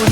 नमस्कार।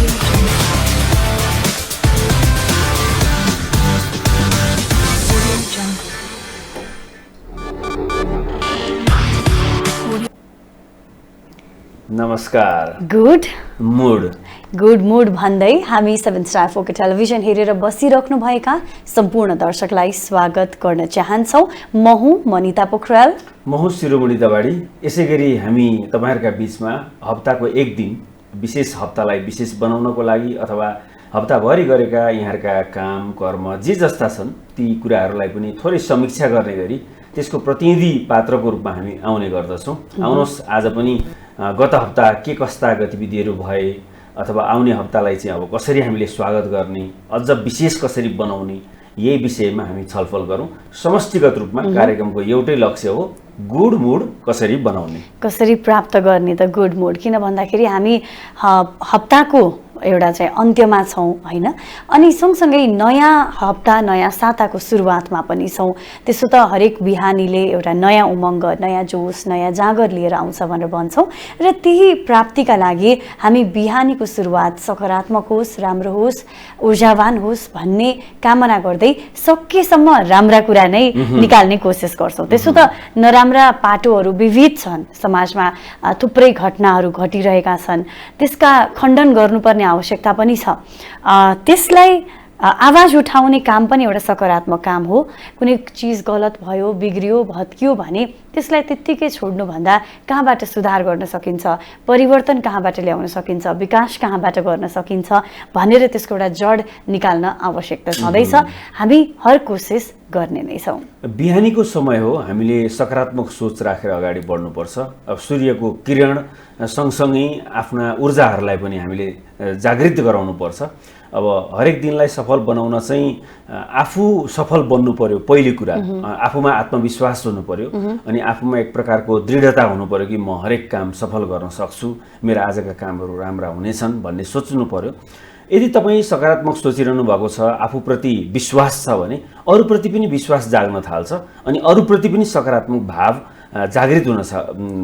Good mood भन्दै हामी 7 स्टार फोक टेलिभिजन हेरेर बसिराख्नुभएका सम्पूर्ण दर्शकलाई स्वागत गर्न चाहन्छौँ। म हुँ मनिता पोखरेल। म हुँ शिरोमणि दबाडी। यसैगरी हामी तपाईहरुका बीचमा हप्ताको एक दिन विशेष हप्तालाई विशेष बनाउनको लागि अथवा हप्ताभरि गरेका यहाँहरुका काम कर्म जे जस्ता छन् ती कुराहरूलाई पनि थोरै समीक्षा गर्ने गरी त्यसको प्रतिनिधि पात्रको रूपमा हामी आउने गर्दछौँ। आउनुहोस् आज पनि गत हप्ता के कस्ता गतिविधिहरू भए अथवा आउने हप्तालाई चाहिँ अब कसरी हामीले स्वागत गर्ने, अझ विशेष कसरी बनाउने, यही विषयमा हामी छलफल गरौँ। समष्टिगत रूपमा कार्यक्रमको एउटै लक्ष्य हो, गुड मुड कसरी बनाउने, कसरी प्राप्त गर्ने त गुड मुड। किन भन्दाखेरि हामी हप्ताको एउटा चाहिँ अन्त्यमा छौँ हैन, अनि सँगसँगै नयाँ हप्ता नयाँ साताको सुरुवातमा पनि छौँ। त्यसो त हरेक बिहानीले एउटा नयाँ उमङ्ग, नयाँ जोस, नयाँ जागर लिएर आउँछ भनेर भन्छौँ र त्यही प्राप्तिका लागि हामी बिहानीको सुरुवात सकारात्मक होस्, राम्रो होस्, ऊर्जावान होस् भन्ने कामना गर्दै सकेसम्म राम्रा कुरा नै निकाल्ने कोसिस गर्छौँ। त्यसो त नराम्रा पाटोहरू विविध छन्, समाजमा थुप्रै घटनाहरू घटिरहेका छन्, त्यसका खण्डन गर्नुपर्ने आवश्यकता पनि छ। त्यसलाई आवाज उठाउने काम पनि एउटा सकारात्मक काम हो। कुनै चीज गलत भयो, बिग्रियो, भत्कियो भने त्यसलाई त्यत्तिकै छोड्नुभन्दा कहाँबाट सुधार गर्न सकिन्छ, परिवर्तन कहाँबाट ल्याउन सकिन्छ, विकास कहाँबाट गर्न सकिन्छ भनेर त्यसको एउटा जड निकाल्न आवश्यकता छँदैछ। हामी हर कोसिस गर्ने नै छौँ। बिहानीको समय हो, हामीले सकारात्मक सोच राखेर अगाडि बढ्नुपर्छ। अब सूर्यको किरण सँगसँगै आफ्ना ऊर्जाहरूलाई पनि हामीले जागृत गराउनुपर्छ। अब हरेक दिनलाई सफल बनाउन चाहिँ आफू सफल बन्नु पर्यो। पहिलो कुरा आफूमा आत्मविश्वास हुनु पर्यो अनि आफूमा एक प्रकारको दृढता हुनु पर्यो कि म हरेक काम सफल गर्न सक्छु, मेरा आजका कामहरू राम्रा हुनेछन् भन्ने सोच्नु पर्यो। यदि तपाईँ सकारात्मक सोचिरहनु भएको छ, आफूप्रति विश्वास छ भने अरूप्रति पनि विश्वास जाग्न थाल्छ अनि अरूप्रति पनि सकारात्मक भाव जागृत हुन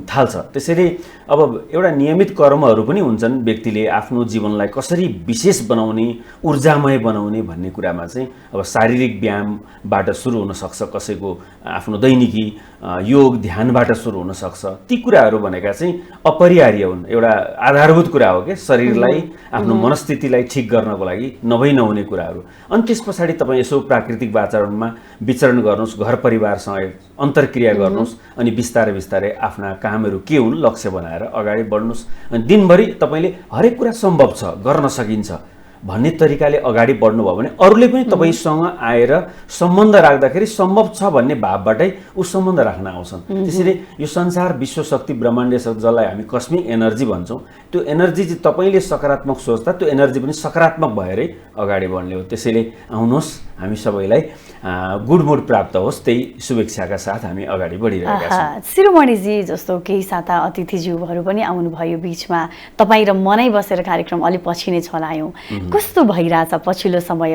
थाल्छ। त्यसैले अब एउटा नियमित कर्महरू पनि हुन्छन् व्यक्तिले आफ्नो जीवनलाई कसरी विशेष बनाउने, ऊर्जामय बनाउने भन्ने कुरामा चाहिँ अब शारीरिक व्यायामबाट सुरु हुन सक्छ, कसैको आफ्नो दैनिकी योग ध्यानबाट सुरु हुन सक्छ। ती कुराहरू भनेका चाहिँ अपरिहार्य हुन्, एउटा आधारभूत कुरा हो के शरीरलाई आफ्नो मनस्थितिलाई ठिक गर्नको लागि नभई नहुने कुराहरू। अनि त्यस पछाडि तपाईँ यसो प्राकृतिक वातावरणमा विचरण गर्नुहोस्, घर परिवारसँग अन्तर्क्रिया गर्नुहोस् अनि बिस्तारै बिस्तारै आफ्ना कामहरू के हुन् लक्ष्य बनाएर अगाडि बढ्नुहोस्। अनि दिनभरि तपाईँले हरेक कुरा सम्भव छ, गर्न सकिन्छ भन्ने तरिकाले अगाडि बढ्नुभयो भने अरूले पनि तपाईसँग आएर सम्बन्ध राख्दाखेरि सम्भव छ भन्ने भावबाटै ऊ सम्बन्ध राख्न आउँछन्। त्यसैले यो संसार, विश्व शक्ति, ब्रह्माण्डीय शक्ति जसलाई हामी कस्मिक एनर्जी भन्छौँ, त्यो एनर्जी चाहिँ तपाईँले सकारात्मक सोच्दा त्यो एनर्जी पनि सकारात्मक भएरै अगाडि बढ्ने हो। त्यसैले आउनुहोस् हामी सबैलाई गुड मुड प्राप्त होस्, त्यही शुभेच्छाका साथ हामी अगाडि बढिरहेका छौँ। शिरोमणिजी जस्तो केही साता अतिथिज्यूहरू पनि आउनुभयो बिचमा, तपाईँ र म नै बसेर कार्यक्रम अलि पछि नै चलायौँ। कस्तो भइरहेछ पछिल्लो समय,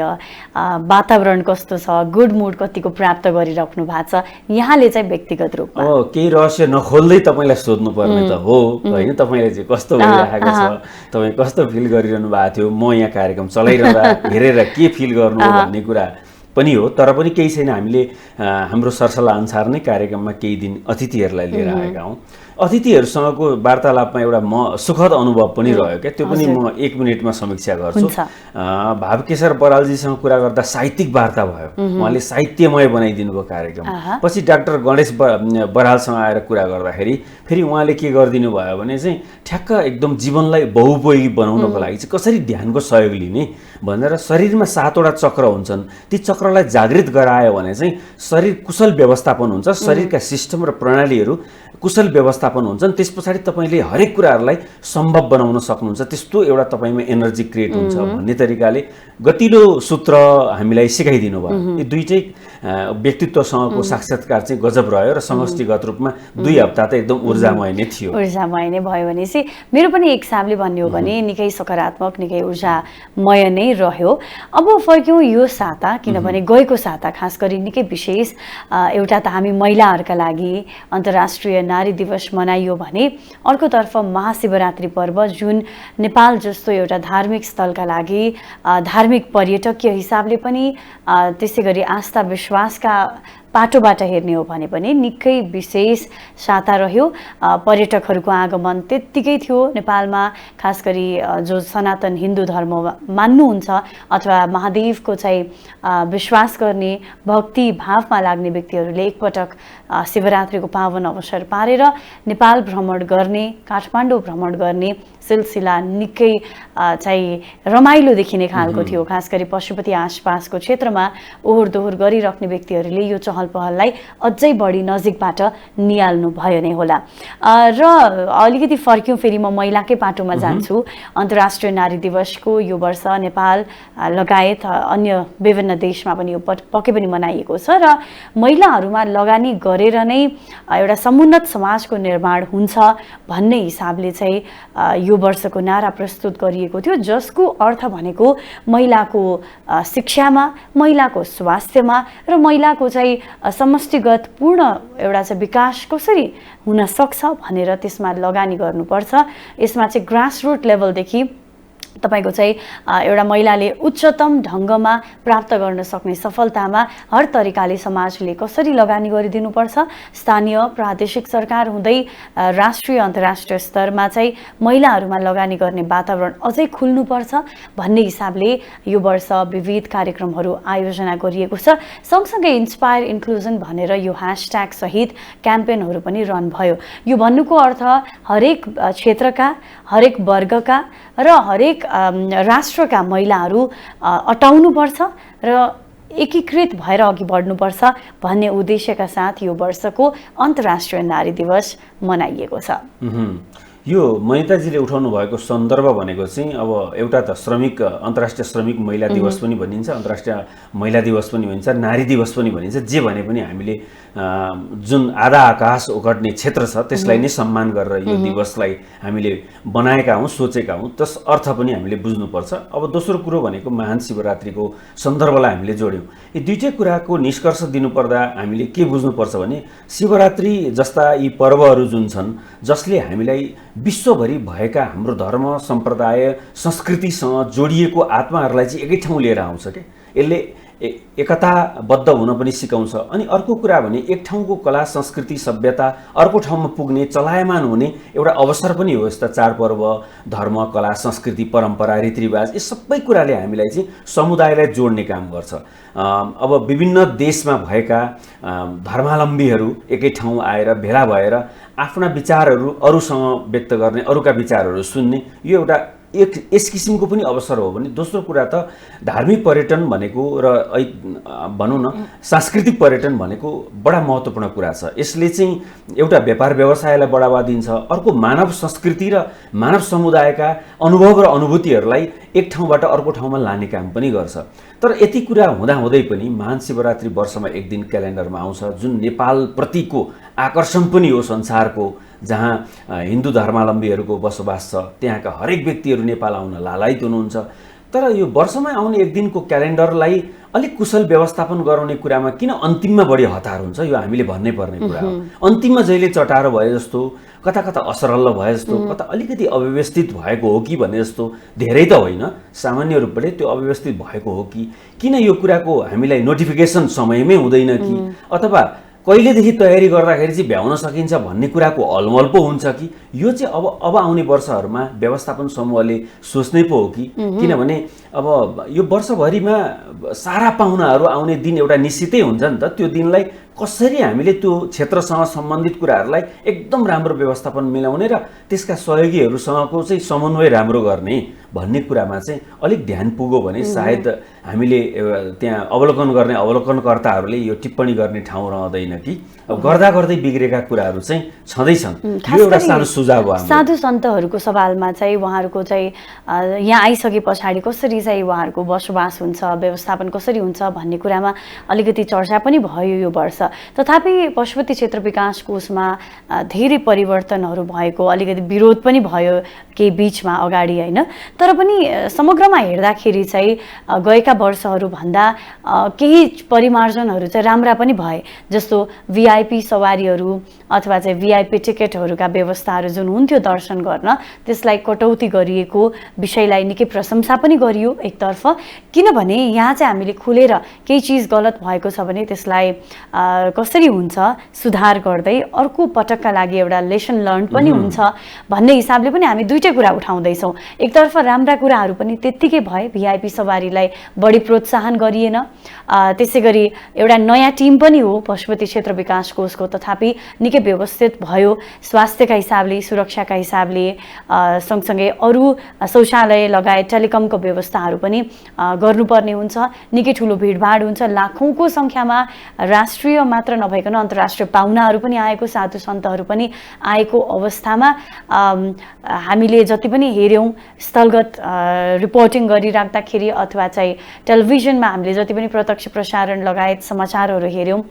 वातावरण कस्तो छ, गुड मुड कतिको प्राप्त गरिराख्नु भएको छ यहाँले चाहिँ व्यक्तिगत रूपमा? केही रहस्य नखोल्दै तपाईँलाई सोध्नु पर्ने त हो होइन, तपाईँले चाहिँ कस्तो भइरहेको छ, तपाईँ कस्तो फिल गरिरहनु भएको थियो, म यहाँ कार्यक्रम चलाइरहँदा हेरेर के फिल गर्नु भन्ने कुरा पनि हो। तर पनि केही छैन, हामीले हाम्रो सरसल्लाह अनुसार नै कार्यक्रममा केही दिन अतिथिहरूलाई लिएर आएका हौँ। अतिथिहरूसँगको वार्तालापमा एउटा सुखद अनुभव पनि रह्यो क्या, त्यो पनि म 1 मिनटमा समीक्षा गर्छु। भावकेशर बरालजीसँग कुरा गर्दा साहित्यिक वार्ता भयो, उहाँले साहित्यमय बनाइदिनु भयो कार्यक्रम। पछि डाक्टर गणेश बरालसँग आएर कुरा गर्दाखेरि फेरि उहाँले के गरिदिनु भयो भने चाहिँ ठ्याक्क एकदम जीवनलाई बहुउपयोगी बनाउनको लागि चाहिँ कसरी ध्यानको सहयोग लिने भनेर शरीरमा 7वटा चक्र हुन्छन्, ती चक्रलाई जागृत गरायो भने चाहिँ शरीर कुशल व्यवस्थापन हुन्छ, शरीरका सिस्टम र प्रणालीहरू कुशल व्यवस्थापन हुन्छन्। त्यस पछाडि तपाईँले हरेक कुराहरूलाई सम्भव बनाउन सक्नुहुन्छ, त्यस्तो एउटा तपाईँमा एनर्जी क्रिएट हुन्छ भन्ने तरिकाले गतिलो सूत्र हामीलाई सिकाइदिनु भयो। यो दुईटै व्यक्तित्वसँगको साक्षात्कार चाहिँ गजब रह्यो र समष्टिगत रूपमा 2 हप्ता त एकदम ऊर्जामय नै थियो। ऊर्जामय नै भयो भनेपछि मेरो पनि एक हिसाबले भन्ने हो भने निकै सकारात्मक, निकै ऊर्जामय नै रह्यो। अब फर्क्यौँ यो साता, किनभने गएको साता खास गरी निकै विशेष एउटा त हामी महिलाहरूका लागि अन्तर्राष्ट्रिय नारी दिवस मनाइयो भने अर्कोतर्फ महाशिवरात्रि पर्व जुन नेपाल जस्तो एउटा धार्मिक स्थलका लागि धार्मिक पर्यटकीय हिसाबले पनि त्यसै गरी आस्था विश्वासका पाटोबाट हेर्ने हो भने पनि निकै विशेष साता रह्यो। पर्यटकहरूको आगमन त्यत्तिकै थियो नेपालमा, खास गरी जो सनातन हिन्दू धर्म मान्नुहुन्छ अथवा महादेवको चाहिँ विश्वास गर्ने भक्ति भावमा लाग्ने व्यक्तिहरूले एकपटक शिवरात्रिको पावन अवसर पारेर नेपाल भ्रमण गर्ने, काठमाडौँ भ्रमण गर्ने सिलसिला निकै चाहिँ रमाइलो देखिने खालको थियो। खास गरी पशुपति आसपासको क्षेत्रमा ओहोर दोहोर गरिराख्ने व्यक्तिहरूले यो चहल पहललाई अझै बढी नजिकबाट निहाल्नु भयो नै होला। र अलिकति फर्क्यौँ, फेरि म महिलाकै पाटोमा जान्छु। अन्तर्राष्ट्रिय नारी दिवसको यो वर्ष नेपाल लगायत अन्य विभिन्न देशमा पनि यो पक्कै पनि मनाइएको छ र महिलाहरूमा लगानी गरेर नै एउटा समुन्नत समाजको निर्माण हुन्छ भन्ने हिसाबले चाहिँ यो वर्षको नारा प्रस्तुत गरिएको थियो, जसको अर्थ भनेको महिलाको शिक्षामा, महिलाको स्वास्थ्यमा र महिलाको चाहिँ समष्टिगत पूर्ण एउटा चाहिँ विकास कसरी हुन सक्छ भनेर त्यसमा लगानी गर्नुपर्छ। यसमा चाहिँ ग्रासरुट लेभलदेखि तपाईको चाहिँ एउटा महिलाले उच्चतम ढङ्गमा प्राप्त गर्न सक्ने सफलतामा हर तरिकाले समाजले कसरी लगानी गरिदिनुपर्छ, स्थानीय प्रादेशिक सरकार हुँदै राष्ट्रिय अन्तर्राष्ट्रिय स्तरमा चाहिँ महिलाहरूमा लगानी गर्ने वातावरण अझै खुल्नुपर्छ भन्ने हिसाबले यो वर्ष विविध कार्यक्रमहरू आयोजना गरिएको छ। सँगसँगै इन्स्पायर इन्क्लुजन भनेर यो ह्यासट्याग सहित क्याम्पेनहरू पनि रन भयो। यो भन्नुको अर्थ हरेक क्षेत्रका, हरेक वर्गका र हरेक राष्ट्रका महिलाहरू अटाउनुपर्छ र एकीकृत भएर अघि बढ्नुपर्छ भन्ने उद्देश्यका साथ यो वर्षको अन्तर्राष्ट्रिय नारी दिवस मनाइएको छ। यो मनिताजीले उठाउनु भएको सन्दर्भ भनेको चाहिँ अब एउटा त श्रमिक अन्तर्राष्ट्रिय श्रमिक महिला दिवस पनि भनिन्छ, अन्तर्राष्ट्रिय महिला दिवस पनि भनिन्छ, नारी दिवस पनि भनिन्छ। जे भने पनि हामीले जुन आधा आकाश ओगट्ने क्षेत्र छ त्यसलाई नै सम्मान गरेर यो दिवसलाई हामीले बनाएका हौँ, सोचेका हौँ। त्यस अर्थ पनि हामीले बुझ्नुपर्छ। अब दोस्रो कुरो भनेको महान शिवरात्रिको सन्दर्भलाई हामीले जोड्यौँ। यी दुईटै कुराको निष्कर्ष दिनुपर्दा हामीले के बुझ्नुपर्छ भने शिवरात्रि जस्ता यी पर्वहरू जुन छन् जसले हामीलाई विश्वभरि भएका हाम्रो धर्म सम्प्रदाय संस्कृतिसँग जोडिएको आत्माहरूलाई चाहिँ एकै ठाउँ लिएर आउँछ के। यसले एकताबद्ध हुन पनि सिकाउँछ। अनि अर्को कुरा भने एक ठाउँको कला संस्कृति सभ्यता अर्को ठाउँमा पुग्ने, चलायमान हुने एउटा अवसर पनि हो। यस्ता चाडपर्व, धर्म, कला, संस्कृति, परम्परा, रीतिरिवाज यी सबै कुराले हामीलाई चाहिँ समुदायलाई जोड्ने काम गर्छ। अब विभिन्न देशमा भएका धर्मावलम्बीहरू एकै ठाउँ आएर भेला भएर आफ्ना विचारहरू अरूसँग व्यक्त गर्ने, अरूका विचारहरू सुन्ने यो एउटा यस किसिमको पनि अवसर हो भने दोस्रो कुरा त धार्मिक पर्यटन भनेको र भनौँ न सांस्कृतिक पर्यटन भनेको बडा महत्त्वपूर्ण कुरा छ। यसले चाहिँ एउटा व्यापार व्यवसायलाई बढावा दिन्छ, अर्को मानव संस्कृति र मानव समुदायका अनुभव र अनुभूतिहरूलाई एक ठाउँबाट अर्को ठाउँमा लाने काम पनि गर्छ। तर यति कुरा हुँदाहुँदै पनि महान शिवरात्रि वर्षमा एक दिन क्यालेन्डरमा आउँछ जुन नेपालप्रतिको आकर्षण पनि हो संसारको, जहाँ हिन्दू धर्मावलम्बीहरूको बसोबास छ, त्यहाँका हरेक व्यक्तिहरू नेपाल आउन लालायित हुनुहुन्छ। तर यो वर्षमा आउने एक दिनको क्यालेन्डरलाई अलिक कुशल व्यवस्थापन गराउने कुरामा किन अन्तिममा बढी हतार हुन्छ, यो हामीले भन्नै पर्ने कुरा हो। अन्तिममा जहिले चटारो भए जस्तो, कता कता असरल्ल भए जस्तो, कता अलिकति अव्यवस्थित भएको हो कि भन्ने जस्तो, धेरै त होइन सामान्य रूपले त्यो अव्यवस्थित भएको हो कि, किन यो कुराको हामीलाई नोटिफिकेसन समयमै हुँदैन कि, अथवा कहिलेदेखि तयारी गर्दाखेरि चाहिँ भ्याउन सकिन्छ भन्ने कुराको अलमल पो हुन्छ कि, यो चाहिँ अब आउने वर्षहरूमा व्यवस्थापन समूहले सोच्नै पो हो कि। किनभने अब यो वर्षभरिमा सारा पाहुनाहरू आउने दिन एउटा निश्चितै हुन्छ नि त, त्यो दिनलाई कसरी हामीले त्यो क्षेत्रसँग सम्बन्धित कुराहरूलाई एकदम राम्रो व्यवस्थापन मिलाउने र त्यसका सहयोगीहरूसँगको चाहिँ समन्वय राम्रो गर्ने भन्ने कुरामा चाहिँ अलिक ध्यान पुग्यो भने सायद हामीले त्यहाँ अवलोकन गर्ने अवलोकनकर्ताहरूले यो टिप्पणी गर्ने ठाउँ रहँदैन कि अब गर्दा गर्दै बिग्रेका कुराहरू चाहिँ छँदैछन्। यो एउटा सानो सुझाव हो। साधु सन्तहरूको सवालमा चाहिँ उहाँहरूको चाहिँ यहाँ आइसके पछाडि कसरी चाहिँ उहाँहरूको बसोबास हुन्छ, व्यवस्थापन कसरी हुन्छ भन्ने कुरामा अलिकति चर्चा पनि भयो यो वर्ष। तथापि पशुपति क्षेत्र विकास कोषमा धेरै परिवर्तनहरू भएको, अलिकति विरोध पनि भयो केही बिचमा अगाडि होइन, तर पनि समग्रमा हेर्दाखेरि चाहिँ गएका वर्षहरूभन्दा केही परिमार्जनहरू चाहिँ राम्रा पनि भए। जस्तो भिआइपी सवारीहरू अथवा चाहिँ भिआइपी टिकटहरूका व्यवस्थाहरू जुन हुन्थ्यो दर्शन गर्न, त्यसलाई कटौती गरिएको विषयलाई निकै प्रशंसा पनि गरियो एकतर्फ। किनभने यहाँ चाहिँ हामीले खुलेर केही चिज गलत भएको छ भने त्यसलाई कसरी हुन्छ सुधार गर्दै अर्को पटकका लागि एउटा लेसन लर्न पनि हुन्छ भन्ने हिसाबले पनि हामी दुईटै कुरा उठाउँदैछौँ। एकतर्फ राम्रा कुराहरू पनि त्यत्तिकै भए, भिआइपी सवारीलाई बढी प्रोत्साहन गरिएन। त्यसै गरी एउटा नयाँ टिम पनि हो पशुपति क्षेत्र विकास कोषको, तथापि निकै व्यवस्थित भयो स्वास्थ्यका हिसाबले, सुरक्षाका हिसाबले, सँगसँगै अरू शौचालय लगायत टेलिकमको व्यवस्थाहरू पनि गर्नुपर्ने हुन्छ। निकै ठुलो भिडभाड हुन्छ, लाखौँको सङ्ख्यामा राष्ट्रिय मात्र नभइकन अन्तर्राष्ट्रिय पाहुनाहरू पनि आएको, साधु सन्तहरू पनि आएको अवस्थामा हामीले जति पनि हेऱ्यौँ स्थलगत रिपोर्टिङ गरिराख्दाखेरि अथवा चाहिँ टेलिभिजनमा हामीले जति पनि प्रत्यक्ष प्रसारण लगायत समाचारहरू हेऱ्यौँ,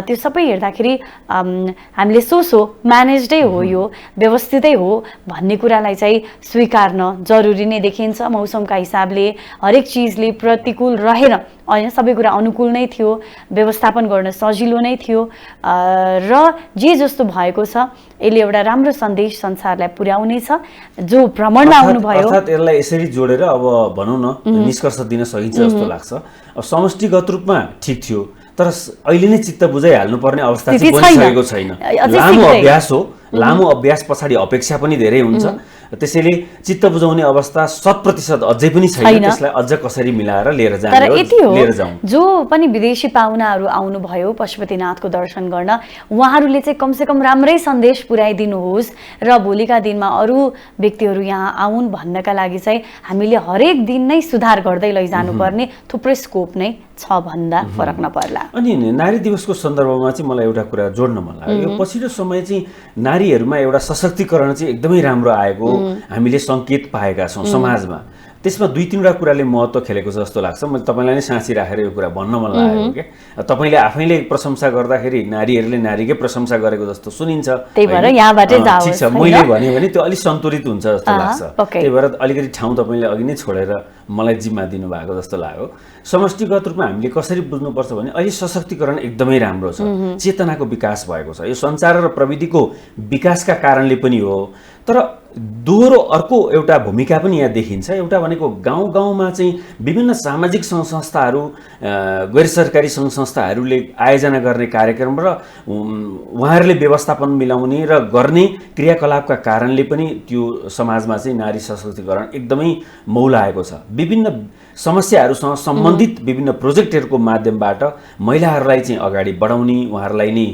त्यो सबै हेर्दाखेरि हामीले सो म्यानेजडै हो, यो व्यवस्थितै हो भन्ने कुरालाई चाहिँ स्वीकार्न जरुरी नै देखिन्छ। मौसमका हिसाबले हरेक चिजले प्रतिकूल रहेन, होइन सबै कुरा अनुकूल नै थियो, व्यवस्थापन गर्न सजिलो नै थियो र जे जस्तो भएको छ यसले एउटा राम्रो सन्देश संसारलाई पुर्याउने छ। जो भ्रमणमा आउनुभयो अर्थात् यसलाई यसरी जोडेर अब भनौँ न निष्कर्ष दिन सकिन्छ जस्तो लाग्छ। अब समष्टिगत रूपमा ठिक थियो, तर अहिले नै चित्त बुझाइहाल्नु पर्ने अवस्था चाहिँ बनिसकेको छैन। लामो अभ्यास हो, लामो अभ्यास पछाडि अपेक्षा पनि धेरै हुन्छ, त्यसैले चित्त बुझाउने अवस्था 100% अझै पनि छैन। त्यसलाई अझ कसरी मिलाएर लिएर जाउँ। जो पनि विदेशी पाहुनाहरू आउनुभयो पशुपतिनाथको दर्शन गर्न, उहाँहरूले चाहिँ कमसेकम राम्रै सन्देश पुर्याइदिनुहोस् र भोलिका दिनमा अरू व्यक्तिहरू यहाँ आउन् भन्नका लागि चाहिँ हामीले हरेक दिन नै सुधार गर्दै लैजानुपर्ने थुप्रै स्कोप नै छ भन्दा फरक नपर्ला। अनि नारी दिवसको सन्दर्भमा चाहिँ मलाई एउटा कुरा जोड्न मन लाग्यो। यो पछिल्लो समय चाहिँ नारीहरूमा एउटा सशक्तिकरण चाहिँ एकदमै राम्रो आएको हामीले सङ्केत पाएका छौँ समाजमा। त्यसमा दुई तीनवटा कुराले महत्त्व खेलेको छ जस्तो लाग्छ। मैले तपाईँलाई नै साँची राखेर यो कुरा भन्न मन लागेको क्या। तपाईँले आफैले प्रशंसा गर्दाखेरि नारीहरूले नारीकै प्रशंसा गरेको जस्तो सुनिन्छ। त्यही भएर यहाँबाटै ठिक छ, मैले भने त्यो अलिक सन्तुलित हुन्छ जस्तो लाग्छ। त्यही भएर अलिकति ठाउँ तपाईँले अघि नै छोडेर मलाई जिम्मा दिनुभएको जस्तो लाग्यो। समष्टिगत रूपमा हामीले कसरी बुझ्नुपर्छ भने अहिले सशक्तिकरण एकदमै राम्रो छ, चेतनाको विकास भएको छ। यो सञ्चार र प्रविधिको विकासका कारणले पनि हो। तर दोहोरो अर्को एउटा भूमिका पनि यहाँ देखिन्छ। एउटा भनेको गाउँ गाउँमा चाहिँ विभिन्न सामाजिक सङ्घ संस्थाहरू, गैर सरकारी सङ्घ संस्थाहरूले आयोजना गर्ने कार्यक्रम र उहाँहरूले व्यवस्थापन मिलाउने र गर्ने क्रियाकलापका कारणले पनि त्यो समाजमा चाहिँ नारी सशक्तिकरण एकदमै मौलाएको छ। विभिन्न समस्याहरूसँग सम्बन्धित विभिन्न प्रोजेक्टहरूको माध्यमबाट महिलाहरूलाई चाहिँ अगाडि बढाउने, उहाँहरूलाई नै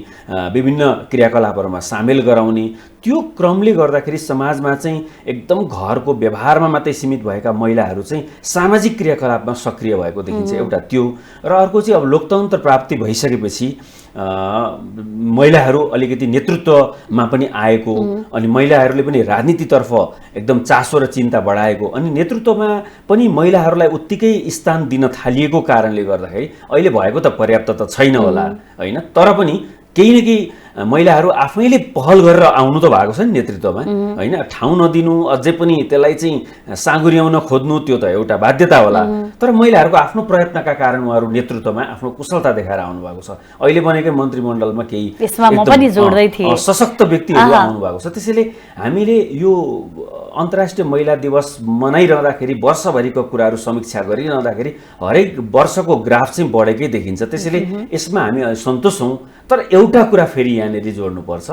विभिन्न क्रियाकलापहरूमा सामेल गराउने, त्यो क्रमले गर्दाखेरि समाजमा चाहिँ एकदम घरको व्यवहारमा मात्रै सीमित भएका महिलाहरू चाहिँ सामाजिक क्रियाकलापमा सक्रिय भएको देखिन्छ। एउटा त्यो र अर्को चाहिँ अब लोकतन्त्र प्राप्ति भइसकेपछि महिलाहरू अलिकति नेतृत्वमा पनि आएको, अनि महिलाहरूले पनि राजनीतितर्फ एकदम चासो र चिन्ता बढाएको, अनि नेतृत्वमा पनि महिलाहरूलाई उत्तिकै स्थान दिन थालिएको कारणले गर्दाखेरि अहिले भएको त पर्याप्त त छैन होला होइन, तर पनि केही न केही महिलाहरू आफैले पहल गरेर आउनु त भएको छ नि नेतृत्वमा होइन। ठाउँ नदिनु, अझै पनि त्यसलाई चाहिँ साँगुर्याउन खोज्नु, त्यो त एउटा बाध्यता होला। तर महिलाहरूको आफ्नो प्रयत्नका कारण उहाँहरू नेतृत्वमा आफ्नो कुशलता देखाएर आउनु भएको छ। अहिले बनेकै मन्त्रीमण्डलमा केही सशक्त व्यक्तिहरू आउनु भएको छ। त्यसैले हामीले यो अन्तर्राष्ट्रिय महिला दिवस मनाइरहँदाखेरि वर्षभरिको कुराहरू समीक्षा गरिरहँदाखेरि हरेक वर्षको ग्राफ चाहिँ बढेकै देखिन्छ। त्यसैले यसमा हामी सन्तोष हौँ। तर एउटा कुरा फेरि यहाँनिर जोड्नुपर्छ,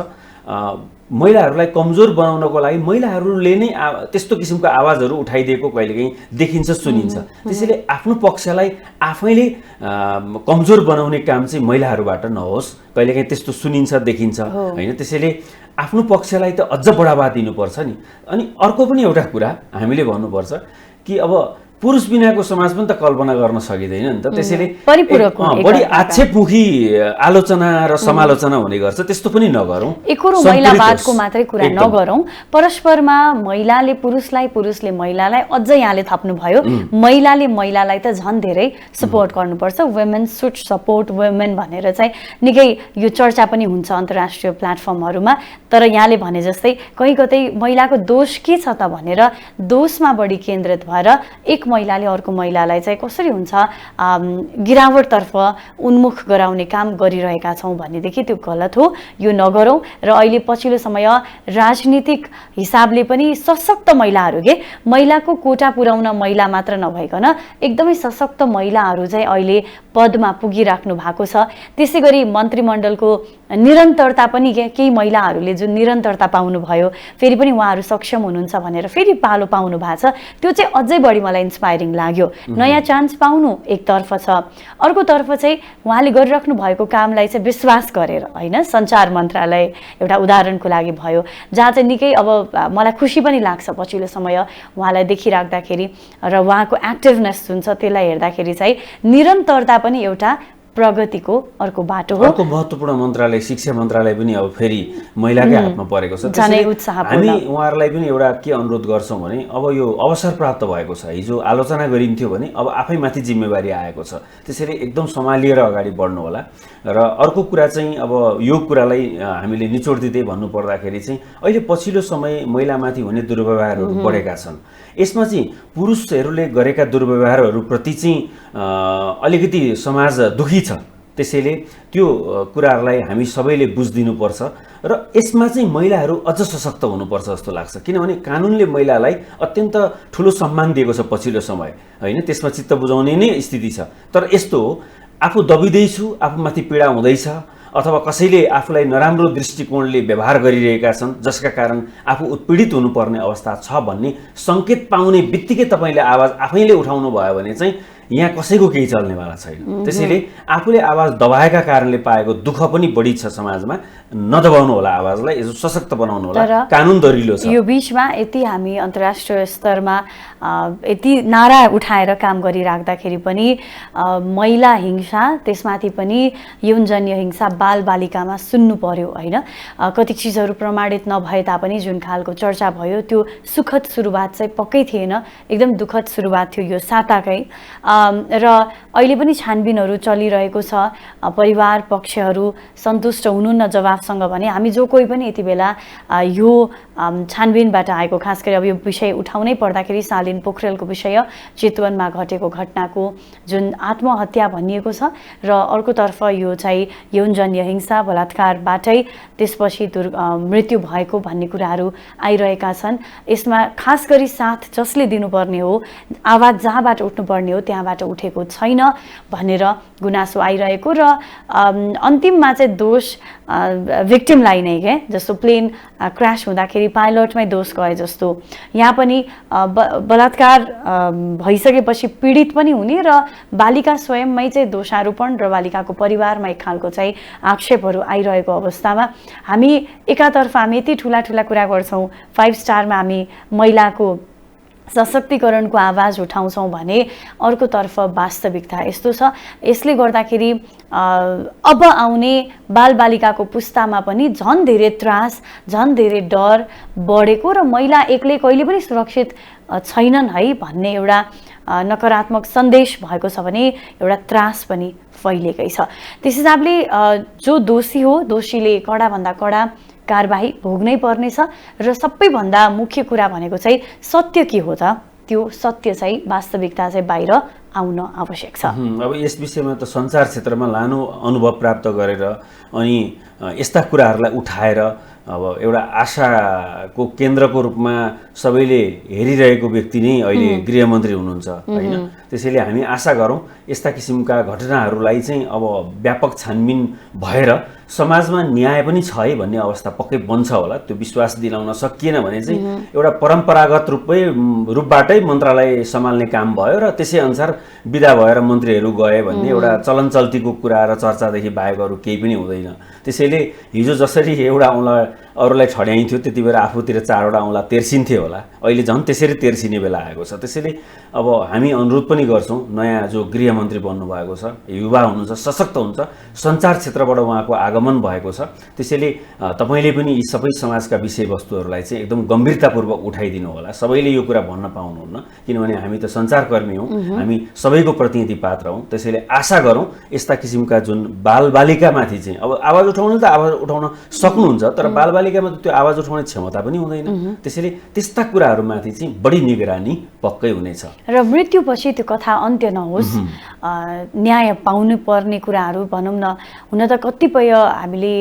महिलाहरूलाई कमजोर बनाउनको लागि महिलाहरूले नै त्यस्तो किसिमको आवाजहरू उठाइदिएको कहिलेकाहीँ देखिन्छ, सुनिन्छ। त्यसैले आफ्नो पक्षलाई आफैले कमजोर बनाउने काम चाहिँ महिलाहरूबाट नहोस्। कहिलेकाहीँ त्यस्तो सुनिन्छ, देखिन्छ होइन। त्यसैले आफ्नो पक्षलाई त अझ बढावा दिनुपर्छ नि। अनि अर्को पनि एउटा कुरा हामीले भन्नुपर्छ कि अब पुरुष बिनाको समाज पनि त कल्पना गर्न सकिँदैन नि त। त्यसैले बढी आक्षेपमुखी आलोचना र समालोचना हुने गर्छ, त्यस्तो पनि नगरौँ। एकोरो महिलावादको मात्रै कुरा नगरौँ, परस्परमा महिलाले पुरुषलाई, पुरुषले महिलालाई, अझ यहाँले थप्नुभयो महिलाले महिलालाई त झन् धेरै सपोर्ट गर्नुपर्छ। वुमेन सुड सपोर्ट वुमेन भनेर चाहिँ निकै यो चर्चा पनि हुन्छ अन्तर्राष्ट्रिय प्लेटफर्महरूमा। तर यहाँले भने जस्तै कहीँ कतै महिलाको दोष के छ त भनेर दोषमा बढी केन्द्रित भएर एक महिलाले अर्को महिलालाई चाहिँ कसरी हुन्छ गिरावटतर्फ उन्मुख गराउने काम गरिरहेका छौँ भनेदेखि त्यो गलत हो, यो नगरौँ। र अहिले पछिल्लो समय राजनीतिक हिसाबले पनि सशक्त महिलाहरू महिलाको कोटा पुर्याउन महिला मात्र नभइकन एकदमै सशक्त महिलाहरू चाहिँ अहिले पदमा पुगिराख्नु भएको छ। त्यसै गरी मन्त्रीमण्डलको निरन्तरता पनि केही महिलाहरूले जुन निरन्तरता पाउनुभयो, फेरि पनि उहाँहरू सक्षम हुनुहुन्छ भनेर फेरि पालो पाउनु भएको छ, त्यो चाहिँ अझै बढी मलाई इन्स्पायरिङ लाग्यो। नयाँ चान्स पाउनु एकतर्फ छ, अर्कोतर्फ चाहिँ उहाँले गरिराख्नु भएको कामलाई चाहिँ विश्वास गरेर होइन। सञ्चार मन्त्रालय एउटा उदाहरणको लागि भयो, जहाँ चाहिँ निकै अब मलाई खुसी पनि लाग्छ पछिल्लो समय उहाँलाई देखिराख्दाखेरि र उहाँको एक्टिभनेस जुन छ त्यसलाई हेर्दाखेरि चाहिँ निरन्तरता पनि एउटा प्रगतिको अर्को बाटो हो। अर्को महत्त्वपूर्ण मन्त्रालय शिक्षा मन्त्रालय पनि अब फेरि महिलाकै हातमा परेको छ। हामी उहाँहरूलाई पनि एउटा के अनुरोध गर्छौँ भने अब यो अवसर प्राप्त भएको छ। हिजो आलोचना गरिन्थ्यो भने अब आफैमाथि जिम्मेवारी आएको छ। त्यसैले एकदम सम्हालिएर अगाडि बढ्नु होला। र अर्को कुरा चाहिँ अब यो कुरालाई हामीले निचोड दिँदै भन्नुपर्दाखेरि चाहिँ अहिले पछिल्लो समय महिलामाथि हुने दुर्व्यवहारहरू बढेका छन्। यसमा चाहिँ पुरुषहरूले गरेका दुर्व्यवहारहरूप्रति चाहिँ अलिकति समाज दुखी छ। त्यसैले त्यो कुराहरूलाई हामी सबैले बुझिदिनुपर्छ र यसमा चाहिँ महिलाहरू अझ सशक्त हुनुपर्छ जस्तो लाग्छ। किनभने कानुनले महिलालाई अत्यन्त ठुलो सम्मान दिएको छ पछिल्लो समय होइन। त्यसमा चित्त बुझाउने नै स्थिति छ। तर यस्तो हो, आफू दबिँदैछु, आफूमाथि पीडा हुँदैछ अथवा कसैले आफूलाई नराम्रो दृष्टिकोणले व्यवहार गरिरहेका छन् जसका कारण आफू उत्पीडित हुनुपर्ने अवस्था छ भन्ने सङ्केत पाउने बित्तिकै तपाईँले आवाज आफैले उठाउनु भयो भने चाहिँ यहाँ कसैको केही चल्नेवाला छैन। त्यसैले आफूले आवाज दबाएका कारणले पाएको दुःख पनि बढी छ समाजमा। नदबाउनु होला आवाजलाई, यसो सशक्त बनाउनु होला। कानुन दरिलो छ। यो बीचमा यति हामी अन्तर्राष्ट्रिय स्तरमा यति नारा उठाएर काम गरिराख्दाखेरि पनि महिला हिंसा, त्यसमाथि पनि यौनजन्य हिंसा बालबालिकामा सुन्नु पर्यो होइन। कति चिजहरू प्रमाणित नभए तापनि जुन खालको चर्चा भयो त्यो सुखद सुरुवात चाहिँ पक्कै थिएन, एकदम दुःखद सुरुवात थियो यो साताकै। र अहिले पनि छानबिनहरू चलिरहेको छ। परिवार पक्षहरू सन्तुष्ट हुनुहुन्न जवाफसँग भने हामी जो कोही पनि यति बेला यो छानबिनबाट आएको, खास गरी अब यो विषय उठाउनै पर्दाखेरि शालिन पोखरेलको विषय, चितवनमा घटेको घटनाको जुन आत्महत्या भनिएको छ र अर्कोतर्फ यो चाहिँ यौनजन्य हिंसा बलात्कारबाटै त्यसपछि मृत्यु भएको भन्ने कुराहरू आइरहेका छन्। यसमा खास गरी साथ जसले दिनुपर्ने हो, आवाज जहाँबाट उठ्नुपर्ने हो त्यहाँबाट उठेको छैन भनेर गुनासो आइरहेको र अन्तिममा चाहिँ दोष भिक्टिमलाई नै के, जस्तो प्लेन क्रास हुँदाखेरि पाइलटमै दोष गए जस्तो यहाँ पनि बलात्कार भइसकेपछि पीडित पनि हुने र बालिका स्वयंमै चाहिँ दोषारोपण र बालिकाको परिवारमा एक खालको चाहिँ आक्षेपहरू आइरहेको अवस्थामा हामी एकातर्फ हामी यति ठुला ठुला कुरा गर्छौँ, 5 स्टारमा हामी महिलाको सशक्तिकरणको आवाज उठाउँछौँ भने अर्कोतर्फ वास्तविकता यस्तो छ। यसले गर्दाखेरि अब आउने बालबालिकाको पुस्तामा पनि झन् धेरै त्रास, झन् धेरै डर बढेको र महिला एक्लै कहिले पनि सुरक्षित छैनन् है भन्ने एउटा नकारात्मक सन्देश भएको छ भने एउटा त्रास पनि फैलिएकै छ। त्यस हिसाबले जो दोषी हो दोषीले कडाभन्दा कडा कारबाही भोग्नै पर्नेछ र सबैभन्दा मुख्य कुरा भनेको चाहिँ सत्य के हो त, त्यो सत्य चाहिँ वास्तविकता चाहिँ बाहिर आउन आवश्यक छ। अब यस विषयमा त सञ्चार क्षेत्रमा लानो अनुभव प्राप्त गरेर अनि यस्ता कुराहरूलाई उठाएर अब एउटा आशाको केन्द्रको रूपमा सबैले हेरिरहेको व्यक्ति नै अहिले गृहमन्त्री हुनुहुन्छ होइन। त्यसैले हामी आशा गरौँ यस्ता किसिमका घटनाहरूलाई चाहिँ अब व्यापक छानबिन भएर समाजमा न्याय पनि छ है भन्ने अवस्था पक्कै बन्छ होला। त्यो विश्वास दिलाउन सकिएन भने चाहिँ एउटा परम्परागत रूपबाटै मन्त्रालय सम्हाल्ने काम भयो र त्यसै अनुसार विदा भएर मन्त्रीहरू गए भन्ने एउटा चलन चल्तीको कुरा र चर्चादेखि बाहेक अरू केही पनि हुँदैन। त्यसैले हिजो जसरी एउटा औँला अरूलाई छड्याइन्थ्यो त्यति बेला आफूतिर 4वटा औँला तेर्सिन्थ्यो होला, अहिले झन् त्यसरी तेर्सिने बेला आएको छ। त्यसैले अब हामी अनुरोध पनि गर्छौँ नयाँ जो गृहमन्त्री बन्नुभएको छ, युवा हुनुहुन्छ, सशक्त हुन्छ, सञ्चार क्षेत्रबाट उहाँको आगमन भएको छ। त्यसैले तपाईँले पनि यी सबै समाजका विषयवस्तुहरूलाई चाहिँ एकदम गम्भीरतापूर्वक उठाइदिनु होला। सबैले यो कुरा भन्न पाउनुहुन्न किनभने हामी त सञ्चारकर्मी हौँ, हामी सबैको प्रतिनिधि पात्र हौँ। त्यसैले आशा गरौँ यस्ता किसिमका जुन बालबालिकामाथि चाहिँ अब आवाज उठाउनु त आवाज उठाउन सक्नुहुन्छ, तर बालबालिकामा त्यो आवाज उठाउने क्षमता पनि हुँदैन। त्यसैले त्यस्ता कुराहरूमाथि चाहिँ बढी निगरानी पक्कै हुनेछ र मृत्युपछि त्यो कथा अन्त्य नहोस्, न्याय पाउनु पर्ने कुराहरू भनौँ न। हुन त कतिपय हामीले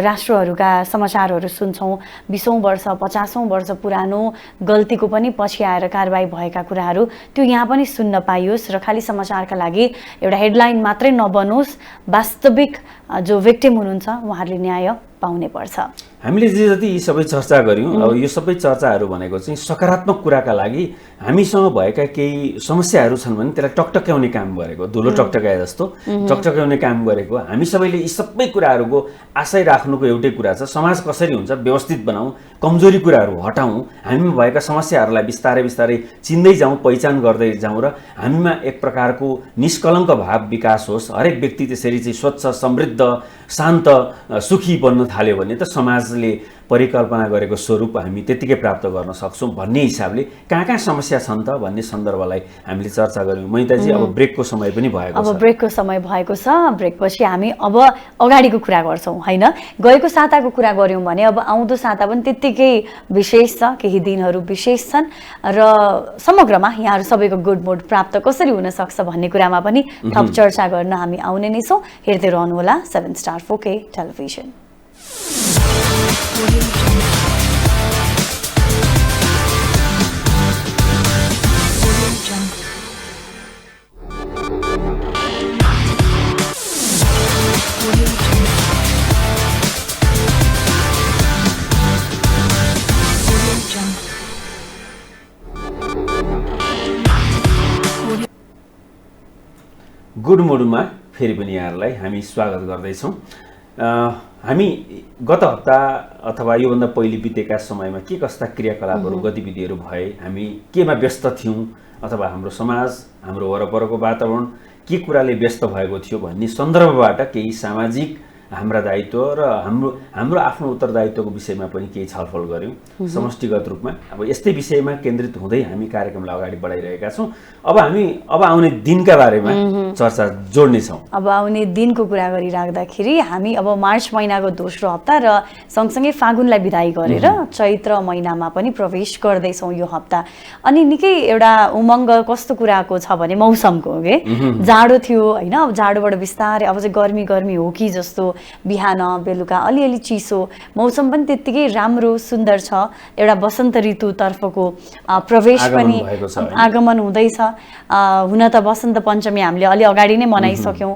राष्ट्रहरूका समाचारहरू सुन्छौँ 20औं वर्ष 50औं वर्ष पुरानो गल्तीको पनि पछि आएर कारबाही भएका कुराहरू, त्यो यहाँ पनि सुन्न पाइयोस् र खालि समाचारका लागि एउटा हेडलाइन मात्रै नबनोस्। वास्तविक जो भिक्टिम हुनुहुन्छ उहाँहरूले न्याय पाउनै पर्छ। हामीले जे जति यी सबै चर्चा गऱ्यौँ, अब यो सबै चर्चाहरू भनेको चाहिँ सकारात्मक कुराका लागि हामीसँग भएका केही समस्याहरू छन् भने त्यसलाई टकटक्याउने काम गरेको, धुलो टकटक्याए जस्तो टकटक्याउने काम गरेको। हामी सबैले यी सबै कुराहरूको आशय राख्नुको एउटै कुरा छ, समाज कसरी हुन्छ व्यवस्थित बनाऊ, कमजोरी कुराहरू हटाउँ, हामीमा भएका समस्याहरूलाई बिस्तारै बिस्तारै चिन्दै जाउँ, पहिचान गर्दै जाउँ र हामीमा एक प्रकारको निष्कलङ्क भाव विकास होस्। हरेक व्यक्ति त्यसरी चाहिँ स्वच्छ, समृद्ध, शान्त, सुखी बन्न थाल्यो भने त समाजले परिकल्पना गरेको स्वरूप हामी त्यतिकै प्राप्त गर्न सक्छौँ भन्ने हिसाबले कहाँ समस्या छन् त भन्ने सन्दर्भलाई हामीले चर्चा गऱ्यौँ। मैताजी अब ब्रेकको समय पनि भएको छ। अब ब्रेकको समय भएको छ। ब्रेकपछि हामी अब अगाडिको कुरा गर्छौँ होइन। गएको साताको कुरा गऱ्यौँ भने अब आउँदो साता पनि त्यत्तिकै विशेष छ, केही दिनहरू विशेष छन् र समग्रमा यहाँहरू सबैको गुड मुड प्राप्त कसरी हुनसक्छ भन्ने कुरामा पनि थप चर्चा गर्न हामी आउने नै छौँ। हेर्दै रहनुहोला 7 स्टार 4K टेलिभिजन। गुड मुडमा फेरि पनि यहाँहरूलाई हामी स्वागत गर्दैछौँ। हामी गत हप्ता अथवा योभन्दा पहिले बितेका समयमा के कस्ता क्रियाकलापहरू गतिविधिहरू भए, हामी केमा व्यस्त थियौँ अथवा हाम्रो समाज, हाम्रो वरपरको वातावरण के कुराले व्यस्त भएको थियो भन्ने सन्दर्भबाट केही सामाजिक हाम्रा दायित्व र हाम्रो आफ्नो उत्तरदायित्वको विषयमा पनि केही छलफल गऱ्यौँ समष्टिगत रूपमा। अब यस्तै विषयमा केन्द्रित हुँदै हामी कार्यक्रमलाई अगाडि बढाइरहेका छौँ। अब हामी आउने दिनका बारेमा चर्चा जोड्नेछौँ। अब आउने दिनको कुरा गरिराख्दाखेरि हामी अब मार्च महिनाको दोस्रो हप्ता र सँगसँगै फागुनलाई बिदाई गरेर चैत्र महिनामा पनि प्रवेश गर्दैछौँ यो हप्ता। अनि निकै एउटा उमङ्ग कस्तो कुराको छ भने मौसमको के जाडो थियो होइन। अब जाडोबाट बिस्तारै अब चाहिँ गर्मी हो कि जस्तो, बिहान बेलुका अलिअलि चिसो, मौसम पनि त्यत्तिकै राम्रो सुन्दर छ। एउटा वसन्त ऋतुतर्फको प्रवेश पनि आगमन हुँदैछ। हुन त वसन्त पञ्चमी हामीले अलि अगाडि नै मनाइसक्यौँ।